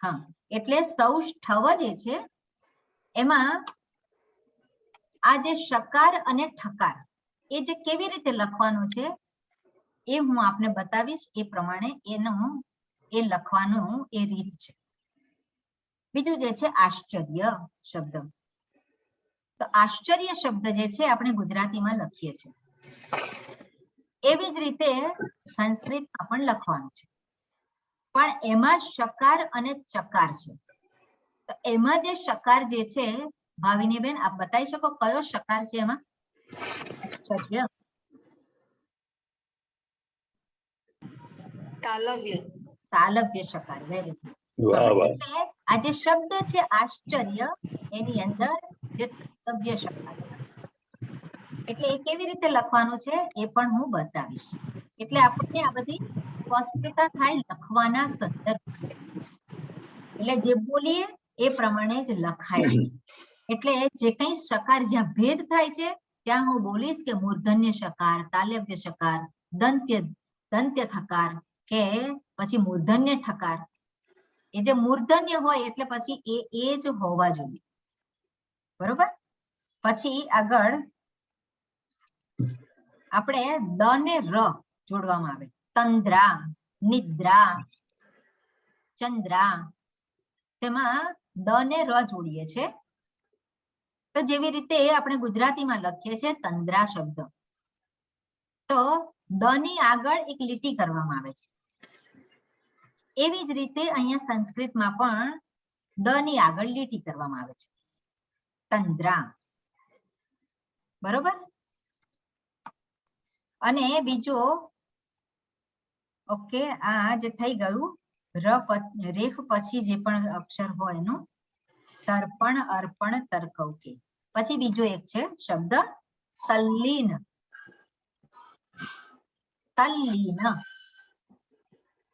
હા, એટલે સૌષ્ઠવ જે છે એમાં આ જે શકાર અને ઠકાર એ જે કેવી રીતે લખવાનું છે એ હું આપને બતાવીશ. એ પ્રમાણે એ લખવાનું એ રીત છે. બીજું જે છે આશ્ચર્ય શબ્દ. તો આશ્ચર્ય શબ્દ જે છે આપણે ગુજરાતીમાં લખીએ છીએ એવી જ રીતે સંસ્કૃતમાં પણ લખવાનું છે. પણ એમાં શકાર અને ચકાર છે. તો એમાં જે શકાર જે છે ભાવિની બેન આપ બતાવી શકો કયો શકાર છે એમાં? આશ્ચર્ય. તાલવ્ય. તાલવ્ય શકાર. Very good. વાહ વાહ. એટલે આ જે શબ્દ છે આશ્ચર્ય એની અંદર જે તાલવ્ય શકાર છે એટલે એ કેવી રીતે લખવાનું છે એ પણ હું બતાવીશ. એટલે આપણને આ બધી સ્પષ્ટતા થાય લખવાના સંદર્ભ. એટલે જે બોલીએ એ પ્રમાણે જ લખાય છે. એટલે જે કઈ શકાર જ્યાં ભેદ થાય છે ત્યાં હું બોલીશ કે મૂર્ધન્ય શકાર, તાલવ્ય શકાર, દંત્ય થકાર કે પછી મૂર્ધન્ય ઠકાર. એ જે મૂર્ધન્ય હોય એટલે પછી એ જ હોવા જોઈએ. બરોબર? પછી આગળ આપણે દ ને ર જોડવામાં આવે. તંદ્રા, નિદ્રા, ચંદ્રા, તેમાં દ ને ર જોડીએ છે. તો જેવી રીતે આપણે ગુજરાતીમાં લખીએ છીએ તંદ્રા શબ્દ, તો દ ની આગળ એક લીટી કરવામાં આવે છે. એવી જ રીતે અહીંયા સંસ્કૃતમાં પણ દ ની આગળ લીટી કરવામાં આવે છે. તંદ્રા. બરોબર? અને બીજો ઓકે, આ જે થઈ ગયું રેફ પછી જે પણ અક્ષર હોય એનું તર્પણ, અર્પણ, તર્કૌકે. પછી બીજો એક છે શબ્દ તલ્લીન. તલ્લીન.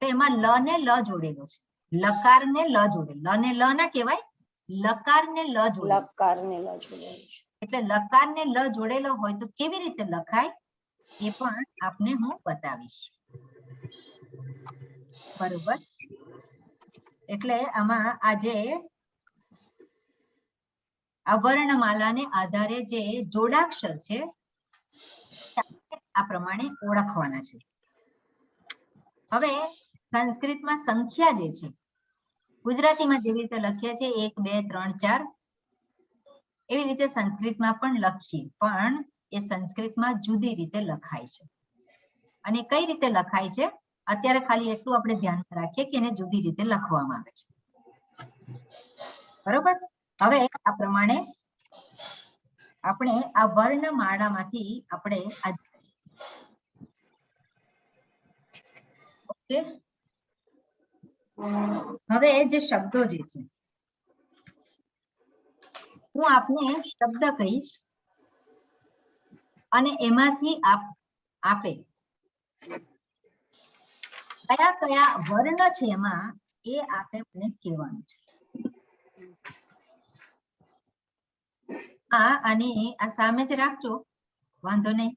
તો એમાં લ ને લ જોડેલો છે. લકાર ને લ જોડેલો. લ ને લ ના કહેવાય, લકાર ને લ જોડેલો. લકાર ને લ જોડેલો છે. એટલે લકાર ને લ જોડેલો હોય તો કેવી રીતે લખાય એ પણ આપને હું બતાવીશ. બરોબર? એટલે આમાં આ જે આ વર્ણમાલાને આધારે જે જોડાક્ષર છે આ પ્રમાણે ઓળખવાના છે. હવે સંસ્કૃતમાં સંખ્યા જે છે ગુજરાતીમાં જેવી રીતે લખીએ છીએ 1 2 3 4 એવી રીતે સંસ્કૃતમાં પણ લખીએ, પણ એ સંસ્કૃતમાં જુદી રીતે લખાય છે. અને કઈ રીતે લખાય છે અત્યારે ખાલી એટલું આપણે ધ્યાનમાં રાખીએ કે એને જુદી રીતે લખવામાં આવે છે. બરોબર. હવે આ પ્રમાણે આપણે આ વર્ણમાળામાંથી આપણે ઓકે હવે જે શબ્દો જે છે હું આપને શબ્દ કહીશ અને એમાંથી આપે કયા કયા વર્ણ છે એમાં એ આપે મને કહેવાનું છે. અને આ સામે જ રાખજો, વાંધો નહીં,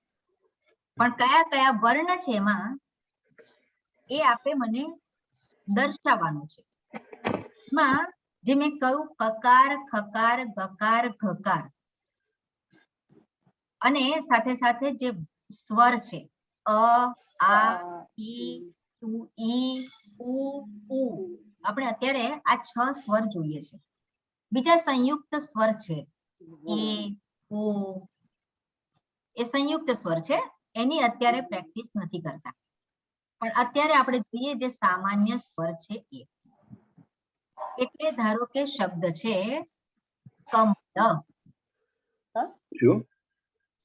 પણ કયા કયા વર્ણ છે એમાં એ આપે મને દર્શાવવાનું છે. એમાં જે મેં કહ્યું કકાર ખકાર ગકાર ઘકાર અને સાથે સાથે જે સ્વર છે આ ઈ ઈ ઉ આપણે અત્યારે આ 6 સ્વર જોઈએ છે. બીજા સંયુક્ત સ્વર છે એ ઓ એ સંયુક્ત સ્વર છે, એની અત્યારે પ્રેક્ટિસ નથી કરતા, પણ અત્યારે આપણે જોઈએ જે સામાન્ય સ્વર છે એ. એટલે ધારો કે શબ્દ છે કમળ.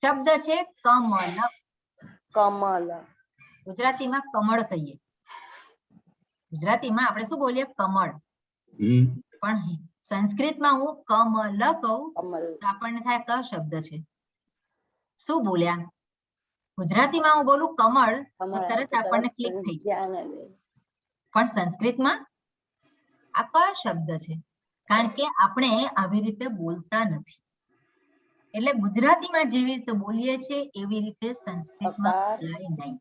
શબ્દ છે કમળ. કમલ. ગુજરાતીમાં કમળ કહીએ, ગુજરાતીમાં આપણે શું બોલીએ કમળ, પણ સંસ્કૃતમાં હું કમલ કહું તો આપણને થાય ક શબ્દ છે, શું બોલ્યા. ગુજરાતીમાં હું બોલું કમળ તો તરત આપણને ક્લિક થઈ જાય, પણ સંસ્કૃતમાં આ કયો શબ્દ છે, કારણ કે આપણે આવી રીતે બોલતા નથી. એટલે ગુજરાતીમાં જેવી રીતે બોલીએ છીએ એવી રીતે સંસ્કૃતમાં બોલાય નહીં.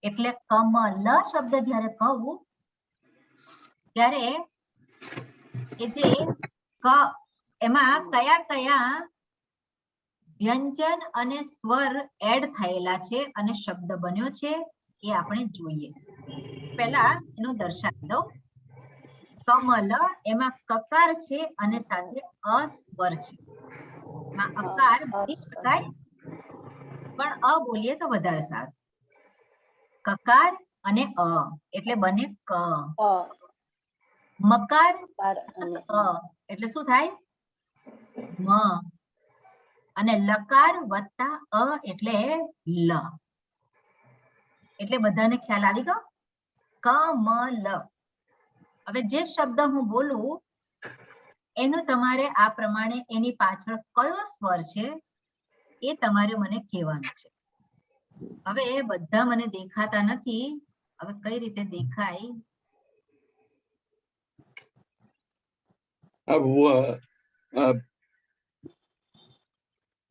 એટલે કમલ શબ્દ જ્યારે કહું ત્યારે એ જે ક એમાં કયા કયા વ્યંજન અને સ્વર એડ થયેલા છે અને શબ્દ બન્યો છે એ આપણે જોઈએ. પહેલા એનું દર્શાવી દઉં. કમલ એમાં કકાર છે અને સાથે અ સ્વર છે. એમાં અકાર બોલી શકાય પણ અ બોલીએ તો વધારે સારું. કકાર અને અ એટલે બને ક. મકાર એટલે શું થાય મ. અને લકાર વત્તા અ એટલે લ. એટલે બધાને ખ્યાલ આવી ગયો. કમલ. હવે જે શબ્દ હું બોલું એનું તમારે આ પ્રમાણે એની પાછળ કયો સ્વર છે એ તમારે મને કહેવાનું છે. હવે એ બધા મને દેખાતા નથી, હવે કઈ રીતે દેખાય.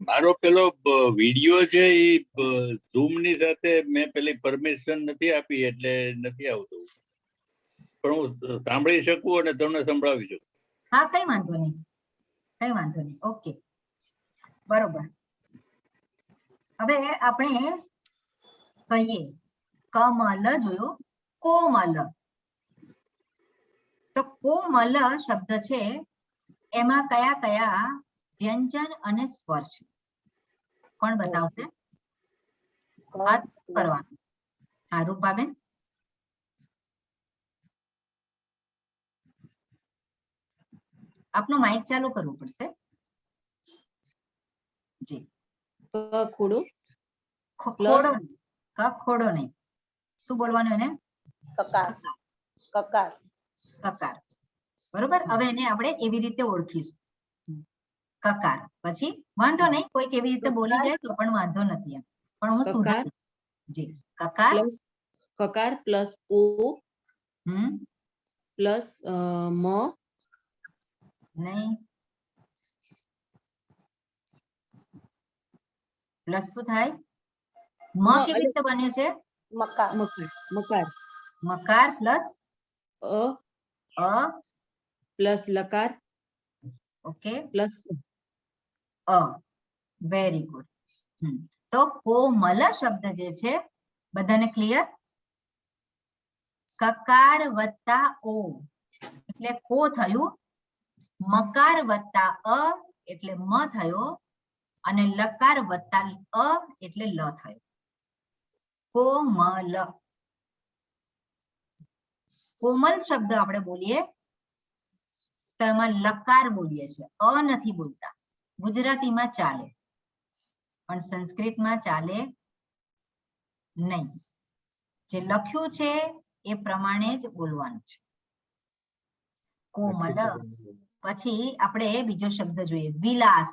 મારો પેલો વિડિયો છે એ ઝૂમ ની સાથે મેં પેલી પરમિશન નથી આપી એટલે નથી આવતું, પણ હું સાંભળી શકું અને તમને સંભળાવી શકું. હા કઈ વાંધો નહીં, કઈ વાંધો નહીં. ઓકે બરોબર. હવે આપણે કહીએ કમલ જોયું, કોમલ. તો કોમલ શબ્દ છે એમાં કયા કયા વ્યંજન અને સ્વર છે, કોણ બતાવશે? કરવાનું. હા રૂપાબેન. આપનું માઇક ચાલુ કરવું પડશે. જી. ખોડો ખોડો ક ખોડો નહીં, શું બોલવાનું એને? કકાર. કકાર. કકાર. બરોબર. હવે એને આપણે એવી રીતે ઓળખીશું કકાર. પછી વાંધો નહીં, કોઈક એવી રીતે બોલી જાય તો પણ વાંધો નથી, એમ પણ હું સુધારીશ. જી કકાર. કકાર પ્લસ ઓ પ્લસ મ નહીં, પ્લસ શું થાય? મ કેવી રીતે બન્યું છે? મકાર. મકાર મકાર પ્લસ અ અ પ્લસ લકાર ઓકે પ્લસ અ વેરી ગુડ. તો કોમલ શબ્દ જે છે બધાને ક્લિયર? કકાર વત્તા ઓ એટલે કો થયું, મકાર વત્તા અ એટલે મ થયો અને લકાર વત્તા અ એટલે લ થયો. કોમલ. કોમલ શબ્દ આપણે બોલીએ તો એમાં લકાર બોલીએ છીએ, અ નથી બોલતા. ગુજરાતીમાં ચાલે પણ સંસ્કૃતમાં ચાલે નહીં. જે લખ્યું છે એ પ્રમાણે જ બોલવાનું છે. કોમલ. પછી આપણે બીજો શબ્દ જોઈએ વિલાસ.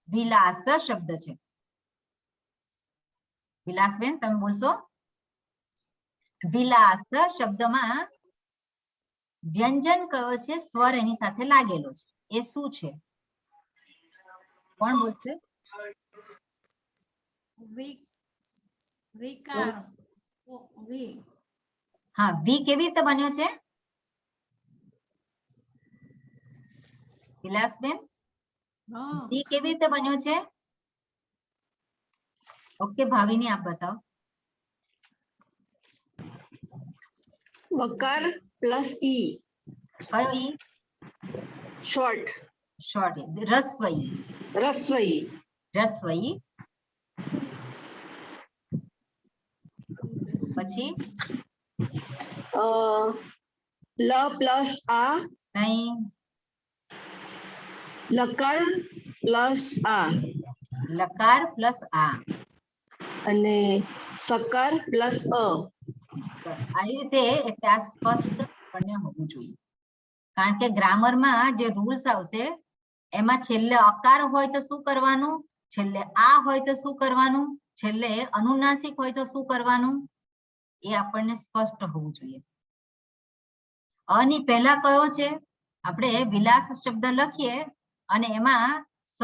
વિલાસ શબ્દ છે. વિલાસબેન તમે બોલશો? વિલાસ શબ્દમાં વ્યંજન કયો છે, સ્વર એની સાથે લાગેલો છે, એ શું છે? કોણ બોલશે? હા, વી કેવી રીતે બન્યો છે વિલાસબેન? વી કેવી રીતે બન્યો છે? ઓકે ભાવિની આપ બતાવો. વકાર પ્લસ ઈ કયો ઈ? Short short. રસ્વઈ. રસ્વઈ રસ્વઈ. પછી લ પ્લસ આ નહીં, લકાર પ્લસ આ લકાર પ્લસ આ અને સકાર પ્લસ અ. બસ આવી રીતે. એટલે આ સ્પષ્ટ આપણને હોવું જોઈએ, કારણ કે ગ્રામરમાં જે રૂલ્સ આવશે એમાં છેલ્લે અકાર હોય તો શું કરવાનું, છેલ્લે આ હોય તો શું કરવાનું, છેલ્લે અનુનાસિક હોય તો શું કરવાનું, એ આપણને સ્પષ્ટ હોવું જોઈએ. અની પહેલા કયો છે? આપણે વિલાસ શબ્દ લખીએ અને એમાં સ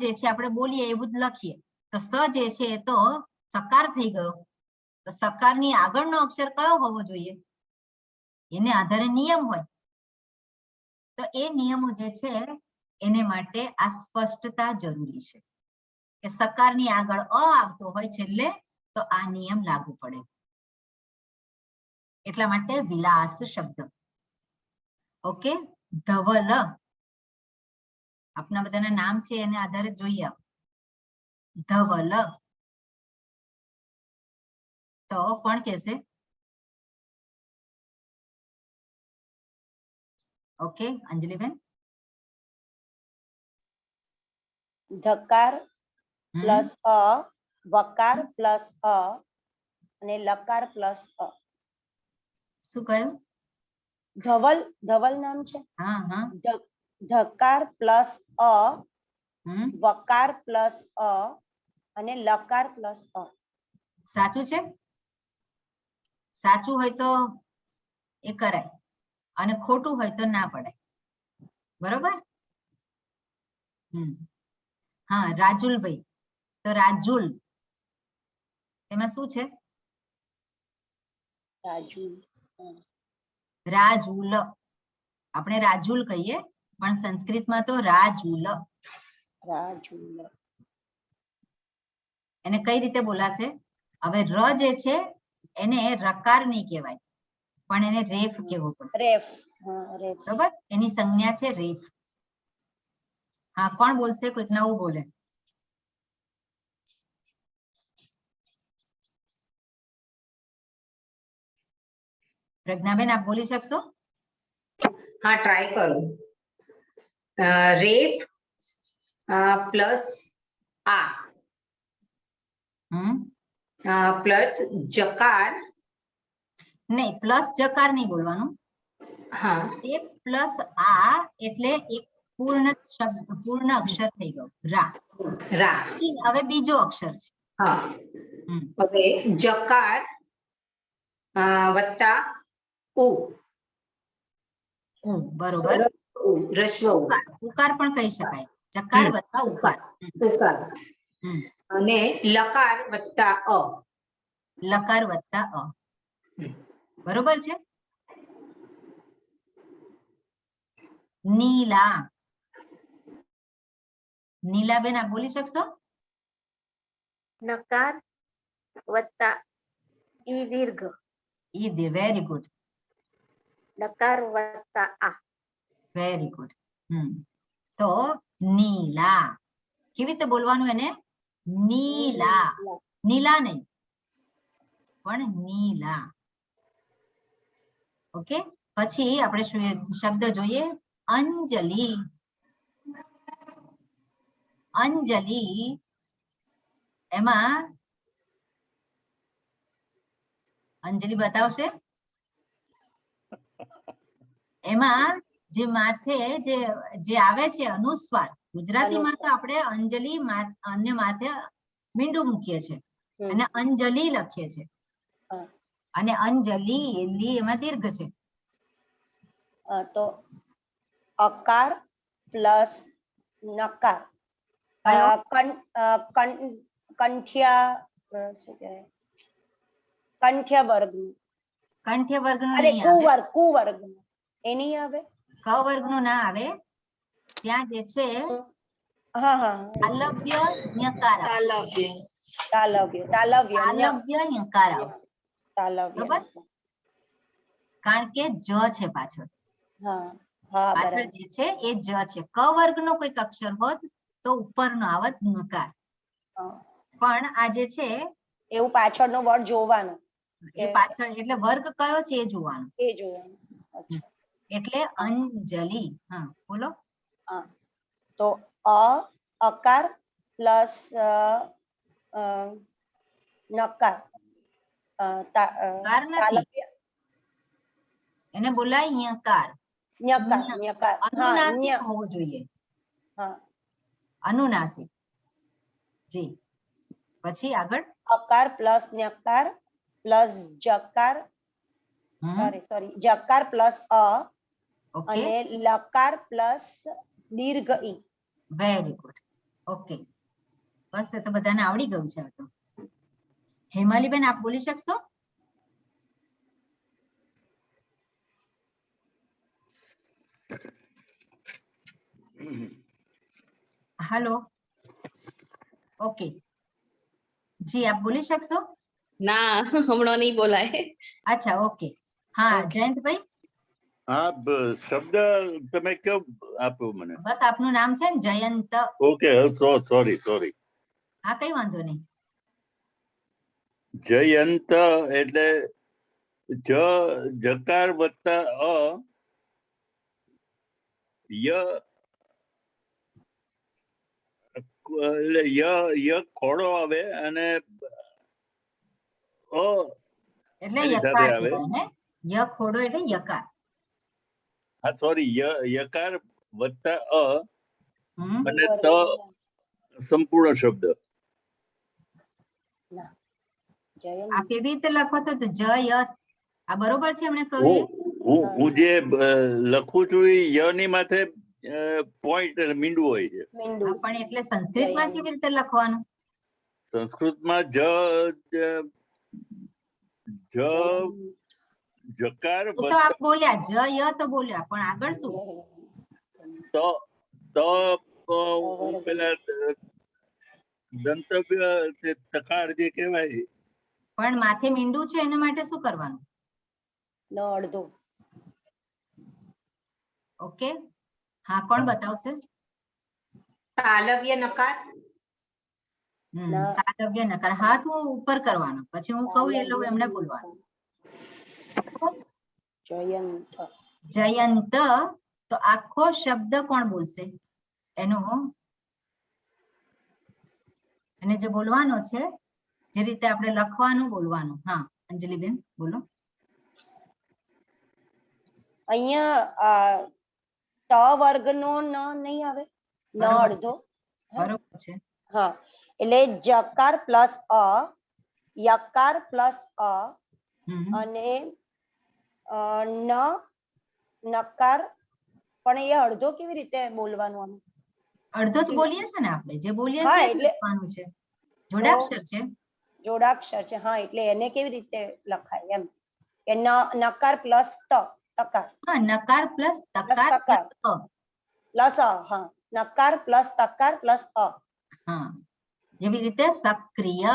જે છે આપણે બોલીએ એવું જ લખીએ તો સ જે છે એ તો સકાર થઈ ગયો. તો સકારની આગળનો અક્ષર કયો હોવો જોઈએ? એને આધારે નિયમ હોય. તો એ નિયમો જે છે એને માટે આ સ્પષ્ટતા જરૂરી છે કે સકારની આગળ અ આવતો હોય છેલ્લે તો આ નિયમ લાગુ પડે. એટલા માટે વિલાસ શબ્દ. ઓકે. ધવલ. આપના બધાના નામ છે એને આધારે જોઈએ. ધવલ. તો કોણ કહેશે? ઓકે અંજલિબેન. ધકાર પ્લસ અ, વકાર પ્લસ અ અને લકાર પ્લસ અ. શું કહ્યું? ધવલ. ધવલ નામ છે. હા હા. ધકાર પ્લસ અ, હમ વકાર પ્લસ અ અને લકાર પ્લસ અ. સાચું છે? સાચું હોય તો એ કરાય અને ખોટું હોય તો ના પડાય. બરોબર? હા રાજુલભાઈ. તો રાજુલ એમાં શું છે? રાજુ. રાજુલ. આપણે રાજુલ કહીએ પણ સંસ્કૃતમાં તો રાજુલ. રાજુલ. એને કઈ રીતે બોલાશે? હવે ર જે છે એને રકાર નહીં કહેવાય પણ એને રેફ કહેવો પડશે. રેફ. હા રેફ. બરોબર? એની સંજ્ઞા છે રેફ. હા કોણ બોલશે? કોઈક નવું બોલે. પ્રજ્ઞાબેન આપ બોલી શકશો? હા ટ્રાય કરું. રેફ પ્લસ આ પ્લસ જકાર. નહીં, પ્લસ જકાર નહીં બોલવાનું. હા એ પ્લસ આ એટલે એક પૂર્ણ શબ્દ, પૂર્ણ અક્ષર થઈ ગયો રા. રા. પછી હવે બીજો અક્ષર છે. હા હવે જકાર વત્તા ઉ. બરોબર. રસ્વ ઉ. ઉકાર પણ કહી શકાય. જકાર વત્તા ઉકાર. ઉકાર અને લકાર વત્તા અ. લકાર વત્તા અ. બરોબર છે? નીલા. નીલાબેન આપ બોલી શકશો? નકાર વત્તા ઈ દીર્ઘ વેરી ગુડ, નકાર વત્તા આ વેરી ગુડ. તો નીલા કેવી રીતે બોલવાનું એને? નીલા, નીલા નહીં પણ નીલા. ઓકે, પછી આપણે શબ્દ જોઈએ અંજલિ. અંજલિ એમાં અંજલિ બતાવશે. એમાં જે માથે જે આવે છે અનુસ્વાર, ગુજરાતીમાં તો આપણે અંજલિ અન્ય માથે મીંડું મૂકીએ છીએ અને અંજલિ લખીએ છીએ, અને અંજલિ એમાં દીર્ઘ છે. તો અકાર પ્લસ નકાર કંઠ્ય વર્ગનું, કંઠ્ય વર્ગનું અરે નહીં આવે, કુવર્ગનું એ નહીં આવે. ક વર્ગનું ના આવે. ત્યાં જે છે હા હા તાલવ્ય યકાર આવશે. તાલવ્ય તાલવ્ય તાલવ્ય યકાર આવશે, તાલવ્ય. બરાબર? કારણ કે જ છે પાછળ. હા હા પાછળ બરાબર. જે છે એ જ છે. ક વર્ગનો કોઈક અક્ષર હોત તો ઉપરનો આવત નકાર. હા. પણ આ જે છે એવું પાછળનો વર્ડ જોવાનું, એ પાછળ એટલે વર્ગ કયો છે એ જોવાનું. એ જોવાનું. અચ્છા. એટલે અંજલિ. હા બોલો. હા તો અકાર પ્લસ નકાર કાર નથી, તાલવ્ય એને બોલાય યકાર. ન્યકાર ન્યકાર હા અનુનાસિક હોવું જોઈએ, હા. અનુનાસિક. જી પછી આગળ અકાર પ્લસ ન્યકાર પ્લસ જકાર, સોરી જકાર પ્લસ ઓકે, અને લકાર પ્લસ દીર્ઘ ઈ. Very good. ઓકે, બસ તો બધાને આવડી ગયું છે. તો હેમાલીબેન આપ બોલી શકશો? हेलो, ओके जी आप बोली શકશો? ના હમણાં નહીં બોલાય. અચ્છા ઓકે. હા જયંતભાઈ, હા શબ્દ તમે કયો આપ્યો મને? બસ આપનું નામ છે ને જયંત. Okay, sorry. હા કઈ વાંધો નહીં. જયંત એટલે જકાર વત્તા ય એટલે ય ખોડો આવે અને એટલે એની સાથે યકાર આવે. કહેવાય ને, ય ખોડો એટલે યકાર. હા સોરી, યકાર વત્તા અને ત સંપૂર્ણ શબ્દ. આપ એવી રીતે લખો તો જય આ બરોબર છે એમણે કહ્યું. હું જે લખું છું એ ય ની માથે પોઈન્ટ મીંડું હોય છે. પણ એટલે સંસ્કૃતમાં કેવી રીતે લખવાનું? સંસ્કૃતમાં જકાર એ તો આપ બોલ્યા જય ય તો બોલ્યા, પણ આગળ શું? તો પેલા દંતવ્ય તકાર જે કહેવાય, પણ માથે મીંડું છે એના માટે શું કરવાનું? ન અડધો. ઓકે, હા કોણ બતાવશે? તાલવ્ય નકાર. તાલવ્ય નકાર. હાથ હું ઉપર કરવાનો, પછી હું કહું એટલે એમને બોલવાનું. જયંત. જયંત. તો આખો શબ્દ કોણ બોલશે? એને જે બોલવાનો છે જે રીતે આપણે લખવાનું બોલવાનું. હા અંજલિબેન બોલો. અહીંયા ત વર્ગનો ન નહીં આવે, ન અડધો. બરોબર છે. હા એટલે જકાર પ્લસ યકાર પ્લસ અને નકાર. પણ એ અડધો કેવી રીતે બોલવાનું? આનું અડધો જ બોલીએ છે ને આપણે, જે બોલીએ હા, છીએ એટલે લખવાનું છે. જોડાક્ષર છે, જોડાક્ષર છે. હા એટલે એને કેવી રીતે લખાય એમ કે નકાર પ્લસ તકાર. હા નકાર પ્લસ તકાર. પ્લસ અ, હા, નકાર પ્લસ તકાર પ્લસ અ. હા, જેવી રીતે સક્રિય,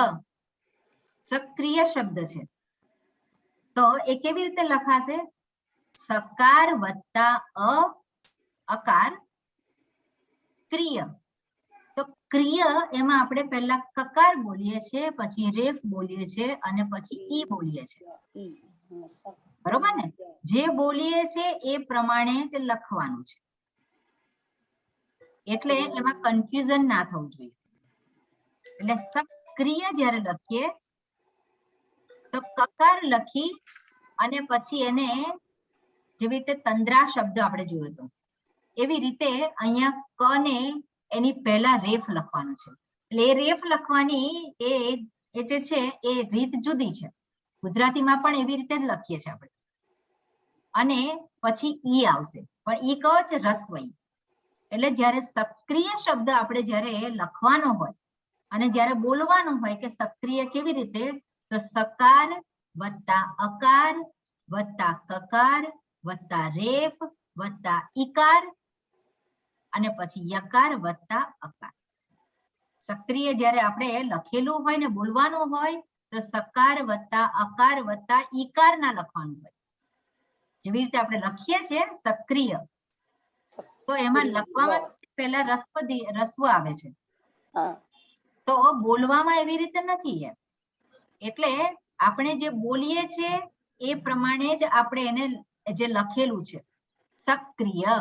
સક્રિય શબ્દ છે તો એ કેવી રીતે લખાશે? સકાર વત્તા અકાર ક્રિય. તો ક્રિય એમાં આપણે પહેલા કકાર બોલીએ છીએ, પછી રેફ બોલીએ છીએ અને પછી ઈ બોલીએ છીએ. ઈ. હા, બરોબર ને? જે બોલીએ છે એ પ્રમાણે જ લખવાનું છે, એટલે એમાં કન્ફ્યુઝન ના થવું જોઈએ. એટલે સક્રિય જ્યારે લખીએ તો કકાર લખી અને પછી એને જેવી રીતે તંદ્રા શબ્દ આપણે જોયો હતો એવી રીતે અહીંયા ક ને એની પહેલા રેફ લખવાનું છે. એટલે એ રેફ લખવાની એ જે છે એ રીત જુદી છે. ગુજરાતીમાં પણ એવી રીતે જ લખીએ છીએ આપણે. અને પછી ઈ આવશે, પણ ઈ કયો છે? રસ્વઈ. એટલે જ્યારે સક્રિય શબ્દ આપણે જ્યારે લખવાનો હોય અને જ્યારે બોલવાનું હોય કે સક્રિય કેવી રીતે, તો સકાર વત્તા અકાર વત્તા કકાર વત્તા રેફ વત્તા ઈકાર અને પછી યકાર વત્તા અકાર. સક્રિય જ્યારે આપણે લખેલું હોય ને બોલવાનું હોય તો સકાર વત્તા અકાર વત્તા ઈકાર ના લખવાનું હોય. જેવી રીતે આપણે લખીએ છીએ સક્રિય, તો એમાં લખવામાં પહેલા રસ્વ આવે છે, હા, તો બોલવામાં એવી રીતે નથી એમ. એટલે આપણે જે બોલીએ છીએ એ પ્રમાણે જ આપણે એને જે લખેલું છે સક્રિય.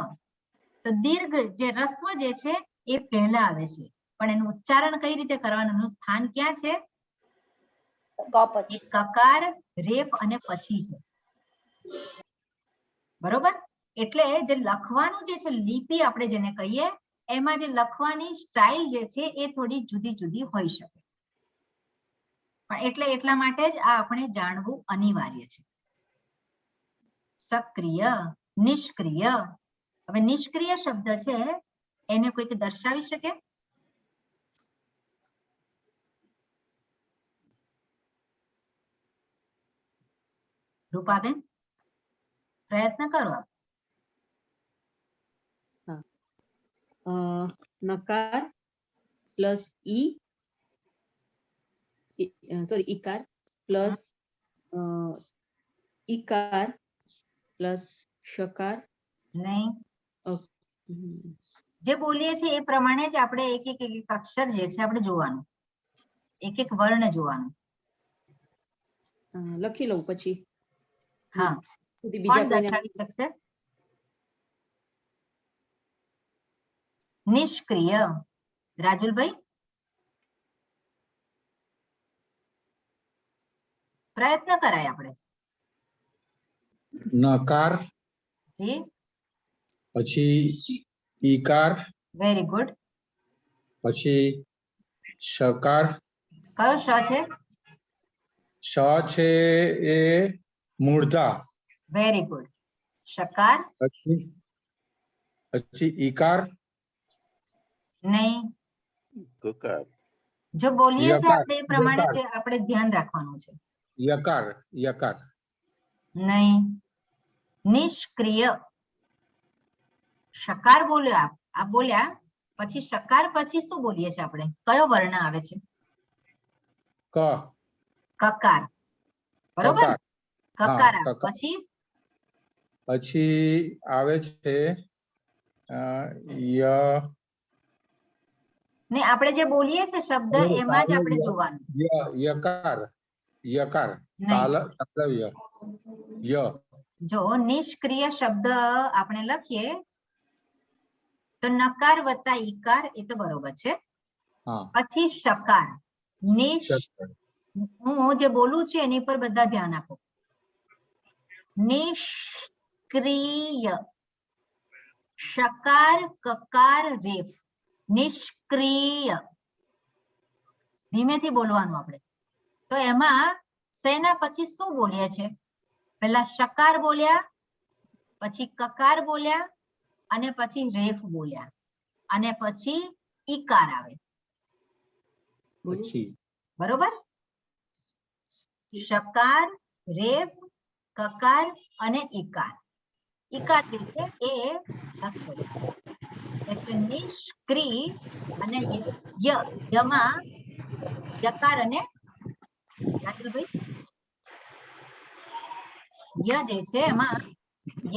તો દીર્ઘ જે રસ્વ જે છે એ પહેલા આવે છે, પણ એનું ઉચ્ચારણ કઈ રીતે કરવાનું, એનું સ્થાન ક્યાં છે? ક પછી. કકાર રેફ અને પછી છે. બરોબર? એટલે જે લખવાનું જે છે લિપિ આપણે જેને કહીએ, એમાં જે લખવાની સ્ટાઇલ જે છે એ થોડી જુદી જુદી હોઈ શકે. પણ એટલે એટલા માટે જ આ આપણે જાણવું અનિવાર્ય છે. સક્રિય, નિષ્ક્રિય. હવે નિષ્ક્રિય શબ્દ છે એને કોઈક દર્શાવી શકે? રૂપાબેન, પ્રયત્ન કરો. નકાર પ્લસ ઈ, સોરી ઈકાર પ્લસ ઈકાર પ્લસ શકાર. નહીં, જે બોલીએ છીએ એ પ્રમાણે જ આપણે એક એક અક્ષર જે છે આપણે જોવાનું, એક એક વર્ણ જોવાનું. લખી લઉં પછી. હા, સુધી કોણ બીજા કોઈને દર્શાવી શકશે? નિષ્ક્રિય, રાજુલભાઈ પ્રયત્ન કરાય આપણે. નકાર જી, પછી ઈકાર વેરી ગુડ. પછી શકાર. કયો શ છે? શ છે એ મૂર્ધા. Very good. શકાર પછી ઈકાર નહીં. કકાર. જો બોલીએ છીએ યકાર, આપણે એ પ્રમાણે યકાર. જ આપણે ધ્યાન રાખવાનું છે. યકાર યકાર નહીં. નિષ્ક્રિય. શકાર બોલ્યા, આ બોલ્યા પછી શકાર પછી શું બોલીએ છીએ આપણે? કયો વર્ણ આવે છે? ક કકાર. બરોબર? કકાર. કકાર હા, આવે. કકાર. પછી પછી આવે છે ય ને આપણે જે બોલીએ છીએ શબ્દ એમાં જ આપણે જોવાનું. યકાર યકાર નહીં. તાલવ્ય ય. જો નિષ્ક્રિય શબ્દ આપણે લખીએ તો નકાર વત્તા ઈકાર, એ તો બરોબર છે. હા, પછી શકાર. હું જે બોલું છું એની પર બધા ધ્યાન આપો. નિષ્ક્રિય, શકાર કકાર રેફ. નિષ્ક્રિય, ધીમેથી બોલવાનું આપણે. તો એમાં શેના પછી શું બોલીએ છે? પહેલા શકાર બોલ્યા, પછી કકાર બોલ્યા અને પછી રેફ બોલ્યા અને પછી ઈકાર આવે. પછી બરોબર? શકાર, રેફ, કકાર અને ઈકાર. ઈકાર જે છે એ હસ્વ છે. એટલે નિષ્ક્રિય અને યમાં યકાર અને રાજુભાઈ ય જે છે એમાં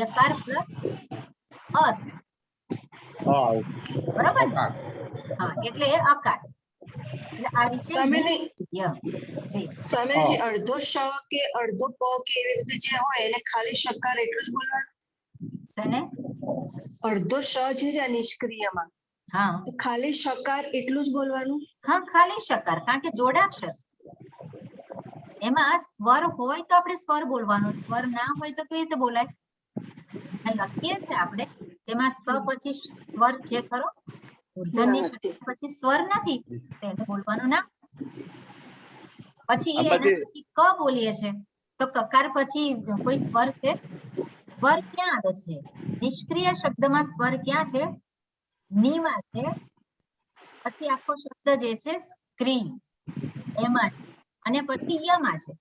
યકાર પ્લસ અ થાય. બરોબર ને? હા, એટલે અકાર. એટલે આ રીતે નિષ્ક્રિય. જી સ્વામીજી અડધો શ કે અડધો પ કે એવી રીતે જે હોય એને ખાલી શકાર એટલું જ બોલવાનું. શેને? અડધો શ છે જે નિષ્ક્રિયમાં હા તો ખાલી શકાર એટલું જ બોલવાનું. હા, ખાલી શકાર, કારણ કે જોડાક્ષર છે. એમાં સ્વર હોય તો આપણે સ્વર બોલવાનો, સ્વર ના હોય તો કેવી રીતે બોલાય? લખીએ છીએ આપણે તેમાં સ પછી સ્વર છે ખરો? મૂર્ધન્ય પછી સ્વર નથી, તેને બોલવાનું ના. પછી એના પછી ક બોલીએ છે તો કકાર પછી કોઈ સ્વર છે? સ્વર ક્યાં આવે છે? નિષ્ક્રિય શબ્દમાં સ્વર ક્યાં છે? નીમાં છે. પછી આખો શબ્દ જે છે સ્ક્રીન એમાં છે, અને પછી યમાં છે.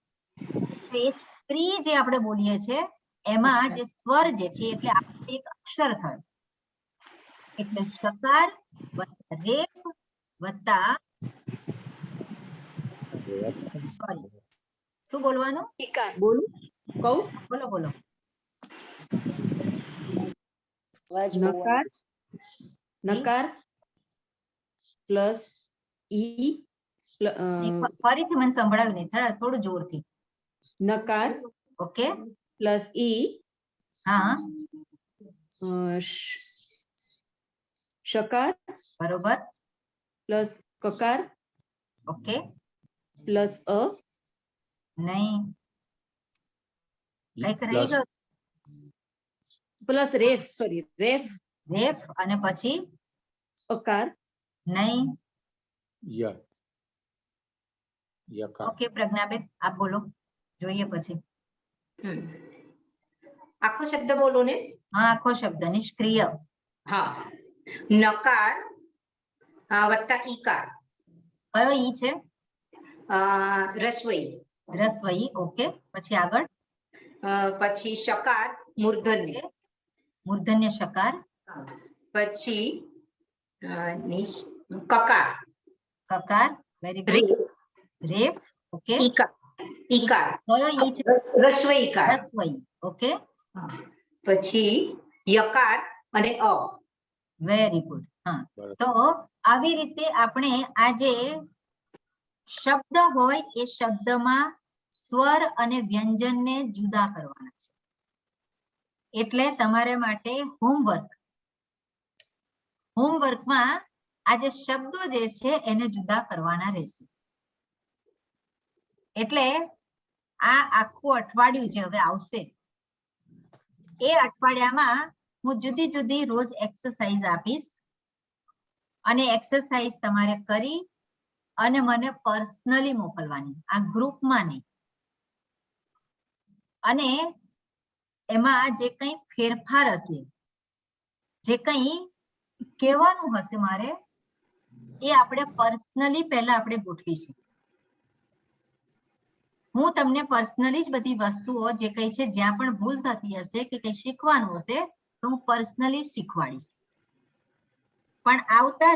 તો એ સ્ત્રી જે આપણે બોલીએ છીએ એમાં જે સ્વર જે છે એટલે એક અક્ષર થયો. એટલે સકાર વત્તા રેફ વત્તા સોરી શું બોલવાનું? બોલું કહું? બોલો બોલો. નકાર નકાર પ્લસ ઈ ફરીથી મને સંભળાવ્યું નહીં, થોડું જોરથી. નકાર ઓકે પ્લસ ઈ હા શકાર બરોબર પ્લસ કકાર ઓકે પ્લસ અ નહીં કઈક રહી ગયું. પ્લસ રેફ સોરી રેફ રેફ અને પછી અકાર નહીં. ય યકાર. ઓકે પ્રજ્ઞાબેન આપ બોલો, જોઈએ પછી. આખો શબ્દ બોલો ને. હા, આખો શબ્દ નિષ્ક્રિય. હા, નકાર વત્તા ઈકાર. કયો ઈ છે? રસવઈ. રસવઈ. ઓકે, પછી આગળ? પછી શકાર મૂર્ધન્ય. મૂર્ધન્ય શકાર. પછી કકાર. કકાર. Very good. રેફ. ઓકે. ઈકાર. ઈકાર. કયો ઈ છે? રસવઈ ઈકાર. રસવઈ. ઓકે. પછી યકાર અને અ. Very good. હા, તો આવી રીતે આપણે આ જે શબ્દ હોય એ શબ્દમાં સ્વર અને વ્યંજનને જુદા કરવાના છે. એટલે તમારા માટે હોમવર્કમાં આ જે શબ્દો જે છે એને જુદા કરવાના રહેશે. એટલે આ આખું અઠવાડિયું જે હવે આવશે એ અઠવાડિયામાં હું જુદી જુદી રોજ એક્સરસાઇઝ આપીશ, અને એક્સરસાઇઝ તમારે કરી અને મને પર્સનલી મોકલવાની, આ ગ્રુપમાં નહીં. અને એમાં જે કંઈ ફેરફાર હશે, જે કંઈ કહેવાનું હશે મારે, એ આપણે પર્સનલી પહેલા આપણે ગોઠવીશું. હું તમને પર્સનલી જ બધી વસ્તુઓ જે કઈ છે, જ્યાં પણ ભૂલ થતી હશે કે કઈ શીખવાનું હશે તો હું પર્સનલી શીખવાડીશ. પણ આવતા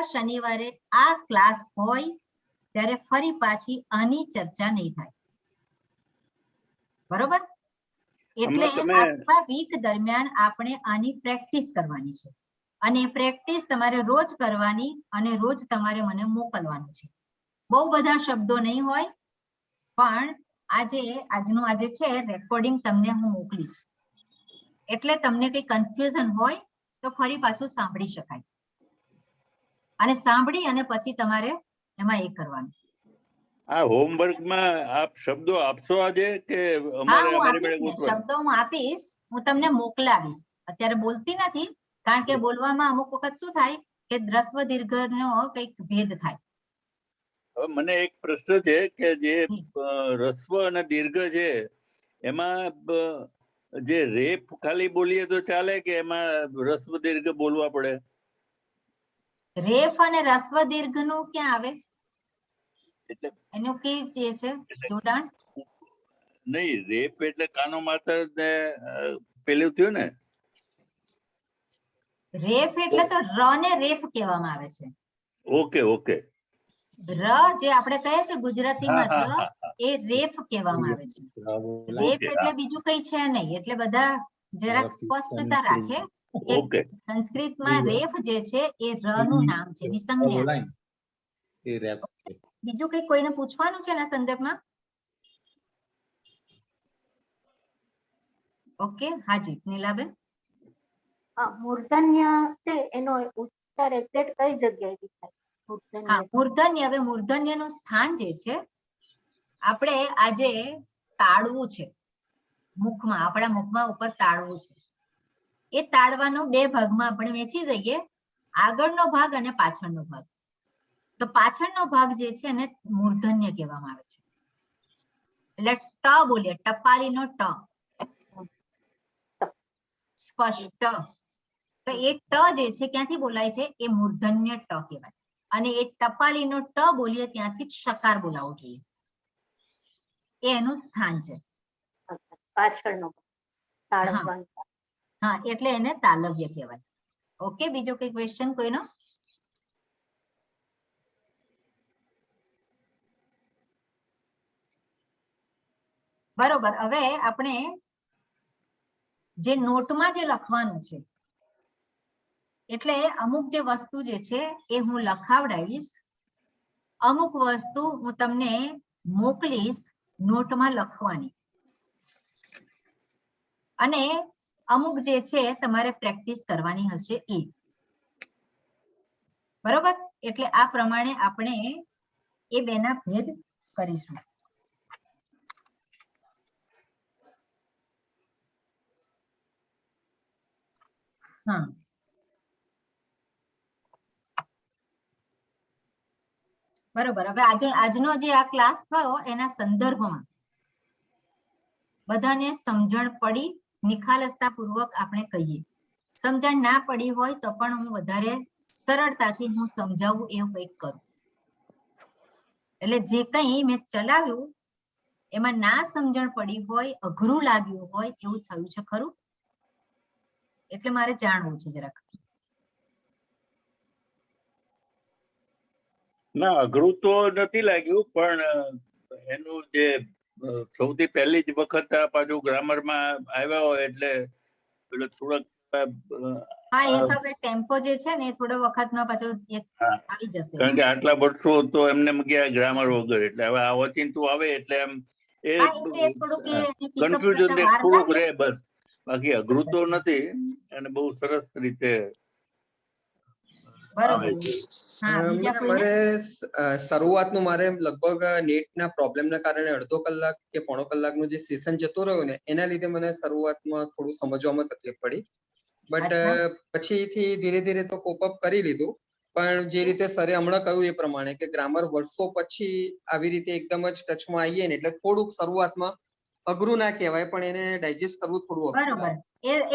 શનિવારે આ ક્લાસ હોય ત્યારે ફરી પાછી આની ચર્ચા નહીં થાય. બરોબર? એટલે આખા વીક દરમિયાન આપણે આની પ્રેક્ટિસ કરવાની છે, અને પ્રેક્ટિસ તમારે રોજ કરવાની અને રોજ તમારે મને મોકલવાનું છે. બહુ બધા શબ્દો નહીં હોય, પણ આજનું આજે છે રેકોર્ડિંગ તમને હું મોકલીશ, એટલે તમને કઈ કન્ફ્યુઝન હોય તો ફરી પાછું સાંભળી શકાય, અને સાંભળી અને પછી તમારે એમાં એ કરવાનું. આ હોમવર્કમાં આપ શબ્દો આપશો આજે કે શબ્દો હું આપીશ, હું તમને મોકલાવીશ. અત્યારે બોલતી નથી, કારણ કે બોલવામાં અમુક વખત શું થાય કે દ્રસ્વ દીર્ઘનો કઈક ભેદ થાય. હવે મને એક પ્રશ્ન છે કે જે રસ્વ અને દીર્ઘ છે એમાં જે રેપ ખાલી બોલીએ તો ચાલે કે એમાં રસ્વ દીર્ઘ બોલવા પડે? રેફ અને રસ્વ દીર્ઘ નું ક્યાં આવે? એનું કેવી છે જોડાણ? નહીં, રેપ એટલે કાનો માતર ને પેલું થયું ને. રેફ એટલે તો ર ને રેફ કહેવામાં આવે છે. Okay okay. ર જે આપણે કહીએ છીએ ગુજરાતીમાં હા, ર હા, હા. એ રેફ કહેવામાં આવે છે. રેફ ઓકે, એટલે હા. બીજું કઈ છે નહીં. એટલે બધા જરાક સ્પષ્ટતા રાખે કે ઓકે. સંસ્કૃતમાં રેફ જે છે એ ર નું નામ છે, એની સંજ્ઞા છે. એ રેપ છે. બીજું કઈ કોઈને પૂછવાનું છે એના સંદર્ભમાં? ઓકે, હાજી નીલાબેન. મૂર્ધન્ય છે એનો ઉચ્ચાર એક્ઝેક્ટ કઈ જગ્યાએથી થાય? હા, મૂર્ધન્ય. હવે મૂર્ધન્ય નું સ્થાન જે છે, આપણે આજે તાળવું છે મુખમાં, આપણા મુખમાં ઉપર તાળવું છે. એ તાળવાનો બે ભાગમાં આપણે વેચી દઈએ, આગળનો ભાગ અને પાછળનો ભાગ. તો પાછળનો ભાગ જે છે એને મૂર્ધન્ય કહેવામાં આવે છે. એટલે ટ બોલીએ, ટપાલીનો ટ, સ્પષ્ટ. તો એ ટ જે છે ક્યાંથી બોલાય છે? એ મૂર્ધન્ય ટ કહેવાય. અને એ ટપાલીનો ટ બોલીએ ત્યાંથી જ શકાર બોલાવવો જોઈએ. એ એનું સ્થાન છે. પાછળનો તાળવવાનો. હા, એટલે એને તાલવ્ય કહેવાય. ઓકે, બીજો કઈ ક્વેશ્ચન કોઈનો? બરોબર. હવે આપણે જે નોટમાં જે લખવાનું છે, એટલે અમુક જે વસ્તુ જે છે એ હું લખાવડાવીશ, અમુક વસ્તુ હું તમને મોકલીશ નોટમાં લખવાની, અને અમુક જે છે તમારે પ્રેક્ટિસ કરવાની હશે એ. બરોબર? એટલે આ પ્રમાણે આપણે એ બેના ભેદ કરીશું. હા, બરોબર. હવે આજનો જે આ ક્લાસ થયો એના સંદર્ભમાં બધાને સમજણ પડી, નિખાલસતા પૂર્વક આપણે કહીએ. સમજણ ના પડી હોય તો પણ હું વધારે સરળતાથી હું સમજાવું એવું કંઈક કરું. એટલે જે કંઈ મેં ચલાવ્યું એમાં ના સમજણ પડી હોય, અઘરું લાગ્યું હોય એવું થયું છે ખરું? એટલે મારે જાણવું છે જરાક. ના, અઘરું તો નથી લાગ્યું, પણ એનું જે સૌથી પહેલી જ વખત આ પાછું ગ્રામરમાં આવ્યા હોય એટલે થોડાક હા, એ તો હવે ટેમ્પો જે છે ને એ થોડો વખતમાં પાછો આવી જશે. કારણ કે આટલા વર્ષો તો એમને ગયા ગ્રામર વગર, એટલે હવે આ ઓચિંતું આવે એટલે એમ એ કન્ફ્યુઝન થોડુંક રહે બસ. બાકી અઘરું તો નથી, અને બહુ સરસ રીતે આવે છે. મારે શરૂઆતનું મારે લગભગ નેટના પ્રોબ્લેમના કારણે અડધો કલાક કે પોણો કલાકનું જે સેશન જતો રહ્યો ને એના લીધે મને શરૂઆતમાં થોડું સમજવામાં તકલીફ પડી. બટ પછીથી ધીરે ધીરે તો કોપ અપ કરી લીધું. પણ જે રીતે સરે હમણાં કહ્યું એ પ્રમાણે કે ગ્રામર વર્ષો પછી આવી રીતે એકદમ જ ટચમાં આવીએ ને એટલે થોડુંક શરૂઆતમાં અઘરું ના કહેવાય, પણ એને ડાયજેસ્ટ કરવું થોડું અઘરું. બરોબર.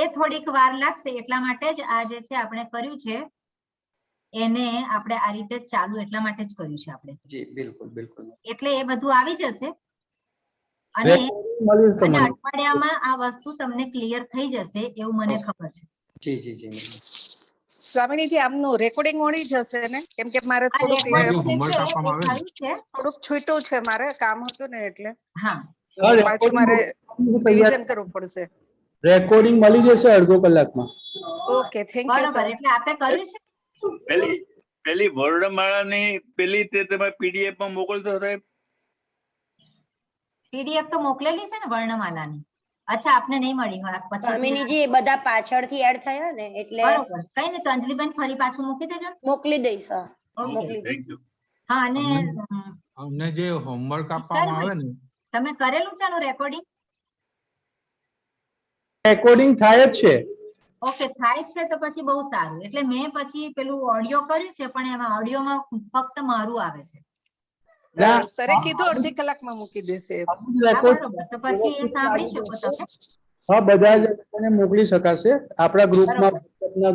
એ થોડીક વાર લાગશે, એટલા માટે જ આ જે છે આપણે કર્યું છે એને આપણે આ રીતે ચાલુ એટલા માટે જ કર્યું છે આપણે. જી બિલકુલ બિલકુલ. એટલે એ બધું આવી જશે અને અઠવાડિયામાં આ વસ્તુ તમને ક્લિયર થઈ જશે એવું મને ખબર છે. જી જી જી. સ્વામીજી આમનું રેકોર્ડિંગ મળી જશે ને? કેમ કે મારે થોડુંક છૂટ્યું છે, મારે કામ હતું ને એટલે. હા, પાછું મારે રિવિઝન કરવું પડશે. રેકોર્ડિંગ મળી જશે અડધો કલાકમાં. Okay, thank you sir. એટલે આપણે કર્યું છે. પેલી વર્ણમાળાની પેલી તે તમે પીડીએફ માં મોકલશો સાહેબ? પીડીએફ તો મોકલેલી છે ને વર્ણમાલાની. અચ્છા, આપને નહીં મળી હોય પછી? સ્વામિનીજી એ બધા પાછળથી એડ થયા ને એટલે. બરોબર, કઈ નહીં તો અંજલિબેન ફરી પાછું મૂકી દેજો. મોકલી દઈશ. મોકલી દઈશ. હા, અને અમને જે હોમવર્ક આપવામાં આવે ને તમે કરેલું છે આનું રેકોર્ડિંગ? રેકોર્ડિંગ થાય જ છે. ઓકે, થાય છે તો પછી બહુ સારું. એટલે મેં પછી પેલું ઓડિયો કર્યું છે, પણ એમાં ઓડિયોમાં ફક્ત મારું આવે છે. સરે કીધું અડધી કલાકમાં મૂકી દેશે. બરોબર, તો પછી એ સાંભળી શકો તમે. હા, બધા જ મોકલી શકાશે. આપણા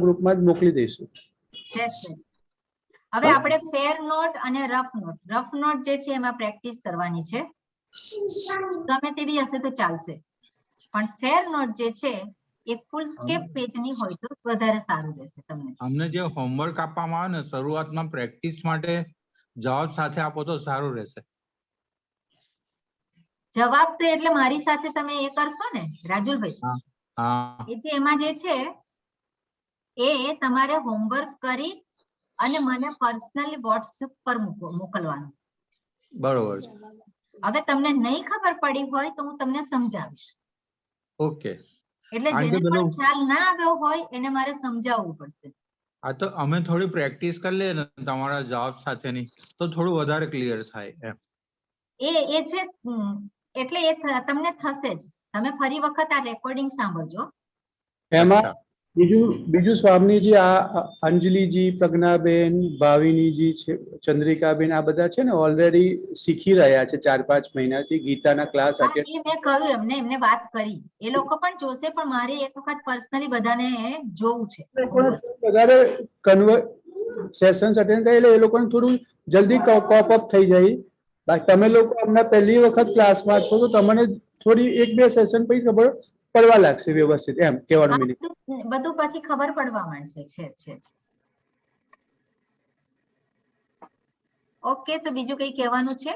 ગ્રુપમાં જ મોકલી દઈશું. છે. હવે આપણે ફેર નોટ અને રફ નોટ. રફ નોટ જે છે એમાં પ્રેક્ટિસ કરવાની છે. ગમે તેવી હશે તો ચાલશે, પણ ફેર નોટ જે છે એ ફૂલ સ્કેપ પેજની હોય તો વધારે સારું રહેશે તમને. અમને જે હોમવર્ક આપવામાં આવે ને શરૂઆતમાં પ્રેક્ટિસ માટે જવાબ સાથે આપો તો સારું રહેશે. જવાબ તો એટલે મારી સાથે તમે એ કરશો ને રાજુલભાઈ, હા એ જે એમાં જે છે એ તમારે હોમવર્ક કરી અને મને પર્સનલી વોટ્સએપ પર મોકલવાનું. બરોબર છે. હવે તમને નહીં ખબર પડી હોય તો હું તમને સમજાવીશ. ઓકે. એટલે કારણ કે જેને પેલું પણ ખ્યાલ ના આવ્યો હોય એને મારે સમજાવવું પડશે. આ તો અમે થોડી પ્રેક્ટિસ કરી લઈએ ને તમારા જવાબ સાથેની તો થોડું વધારે ક્લિયર થાય એમ. એ છે એટલે એ તમને થશે જ. તમે ફરી વખત આ રેકોર્ડિંગ સાંભળજો. એમાં બીજું સ્વામીજી આ અંજલિજી, પ્રજ્ઞાબેન, ભાવિનીજી છે, ચંદ્રિકાબેન આ બધા છે ને ઓલરેડી શીખી રહ્યા છે 4-5 મહિનાથી ગીતાના ક્લાસ હા, અટેન્ડ. એ મેં કહ્યું એમને વાત કરી. એ લોકો પણ જોશે પણ મારે એક વખત પર્સનલી બધાને જોવું છે. વધારે સેશન્સ અટેન્ડ કરે એટલે એ લોકોને થોડું જલ્દી કોપ અપ થઈ જાય. બાકી તમે લોકો હમણાં પહેલી વખત ક્લાસમાં છો તો તમને થોડી 1-2 સેશન પછી ખબર પડવા લાગશે વ્યવસ્થિત, એમ કહેવાનો મીનિંગ. બધું પછી ખબર પડવા માંડશે. છે. ઓકે, તો બીજું કઈ કહેવાનું છે?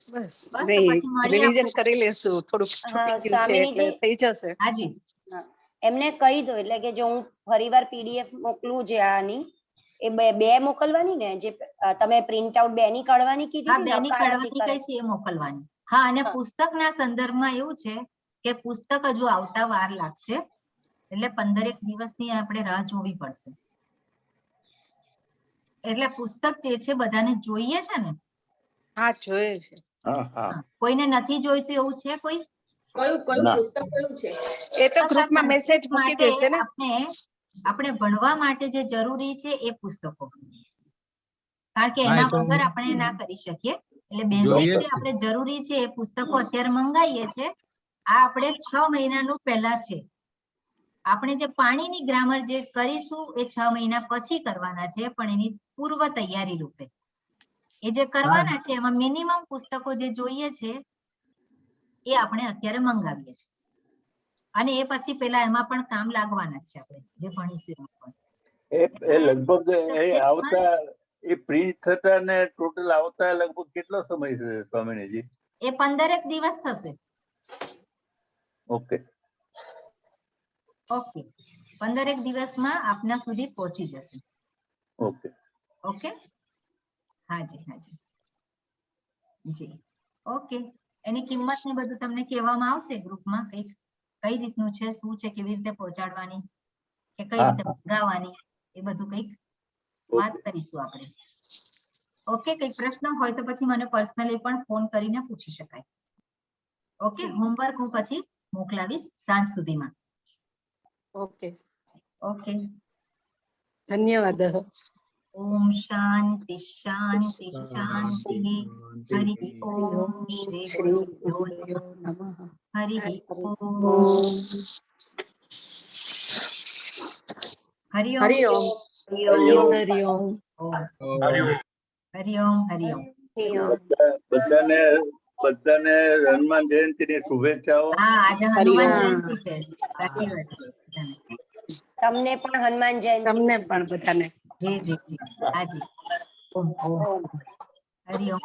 બસ તો પછી મળીએ રિવિઝન કરી લેશું. થોડુંક હા, છૂટી ગયું છે એટલે સ્વામિનીજી. થઈ જશે. હાજી. એમને કહી દો એટલે કે જો હું ફરીવાર પીડીએફ મોકલું જે આની એ બે મોકલવાની ને જે તમે પ્રિન્ટ આઉટ બેની કાઢવાની કીધી હા, હતી ને, બેની નકાર કાઢવાની હકીકત. કઈ છે એ મોકલવાની. હા, અને પુસ્તકના સંદર્ભમાં એવું છે કે પુસ્તક હજુ આવતા વાર લાગશે એટલે 15 દિવસની આપણે રાહ જોવી પડશે. એટલે પુસ્તક જે છે બધાને જોઈએ છે ને? હા, જોઈએ છે. કોઈને નથી જોઈતું એવું છે કોઈ? કયું પુસ્તક કયું છે? એ તો ગ્રુપમાં મેસેજ મૂકી દેશે ને. આપણે ભણવા માટે જે જરૂરી છે એ પુસ્તકો, કારણ કે હા, એ એના તો વગર આપણે ના કરી શકીએ. એટલે જોઈએ બેઝિક જ જે છે. આપણે જરૂરી છે એ પુસ્તકો અત્યારે મંગાવીએ છે. આ આપણે 6 મહિનાનું પહેલા છે. આપણે જે પાણીની ગ્રામર જે કરીશું એ 6 મહિના પછી કરવાના છે, પણ એની પૂર્વ તૈયારી રૂપે એ જે કરવાના છે એમાં મિનિમમ પુસ્તકો જે જોઈએ છે એ આપણે અત્યારે મંગાવીએ છીએ. અને એ પછી પેલા એમાં પણ કામ લાગવાના જ છે આપણે જે ભણીશું એમાં પણ. એ લગભગ એ આવતા એ પ્રિન્ટ થતા ને ટોટલ આવતા લગભગ કેટલો સમય છે સ્વામિનીજી? એ 15 દિવસ થશે. ઓકે. 15 દિવસમાં આપના સુધી પહોંચી જશે. ઓકે. હાજી. જી. ઓકે. એની કિંમત ને બધું તમને કહેવામાં આવશે ગ્રુપમાં. કઈ રીતનું છે, શું છે, કેવી રીતે પહોંચાડવાની કે કઈ રીતે મંગાવવાની એ બધું કઈક વાત કરીશું આપણે. ઓકે. કઈક પ્રશ્ન હોય તો પછી મને પર્સનલી પણ ફોન કરીને પૂછી શકાય. ઓકે. હોમવર્ક હું પછી મોકલાવીશ સાંજ સુધીમાં. ઓકે. ધન્યવાદ. ઓમ શાંતિ શાંતિ શાંતિ. હરિ ઓમ શ્રી ગુરુભ્યો નમઃ. હરિ ઓમ. હરિ ઓમ. બધાને હનુમાન જયંતીની શુભેચ્છાઓ. હા, આજે હનુમાન જયંતી છે. સાચી વાત છે. તમને પણ હનુમાન જયંતી. તમને પણ બધાને. જી. હાજી. ઓમ. હરિ ઓમ.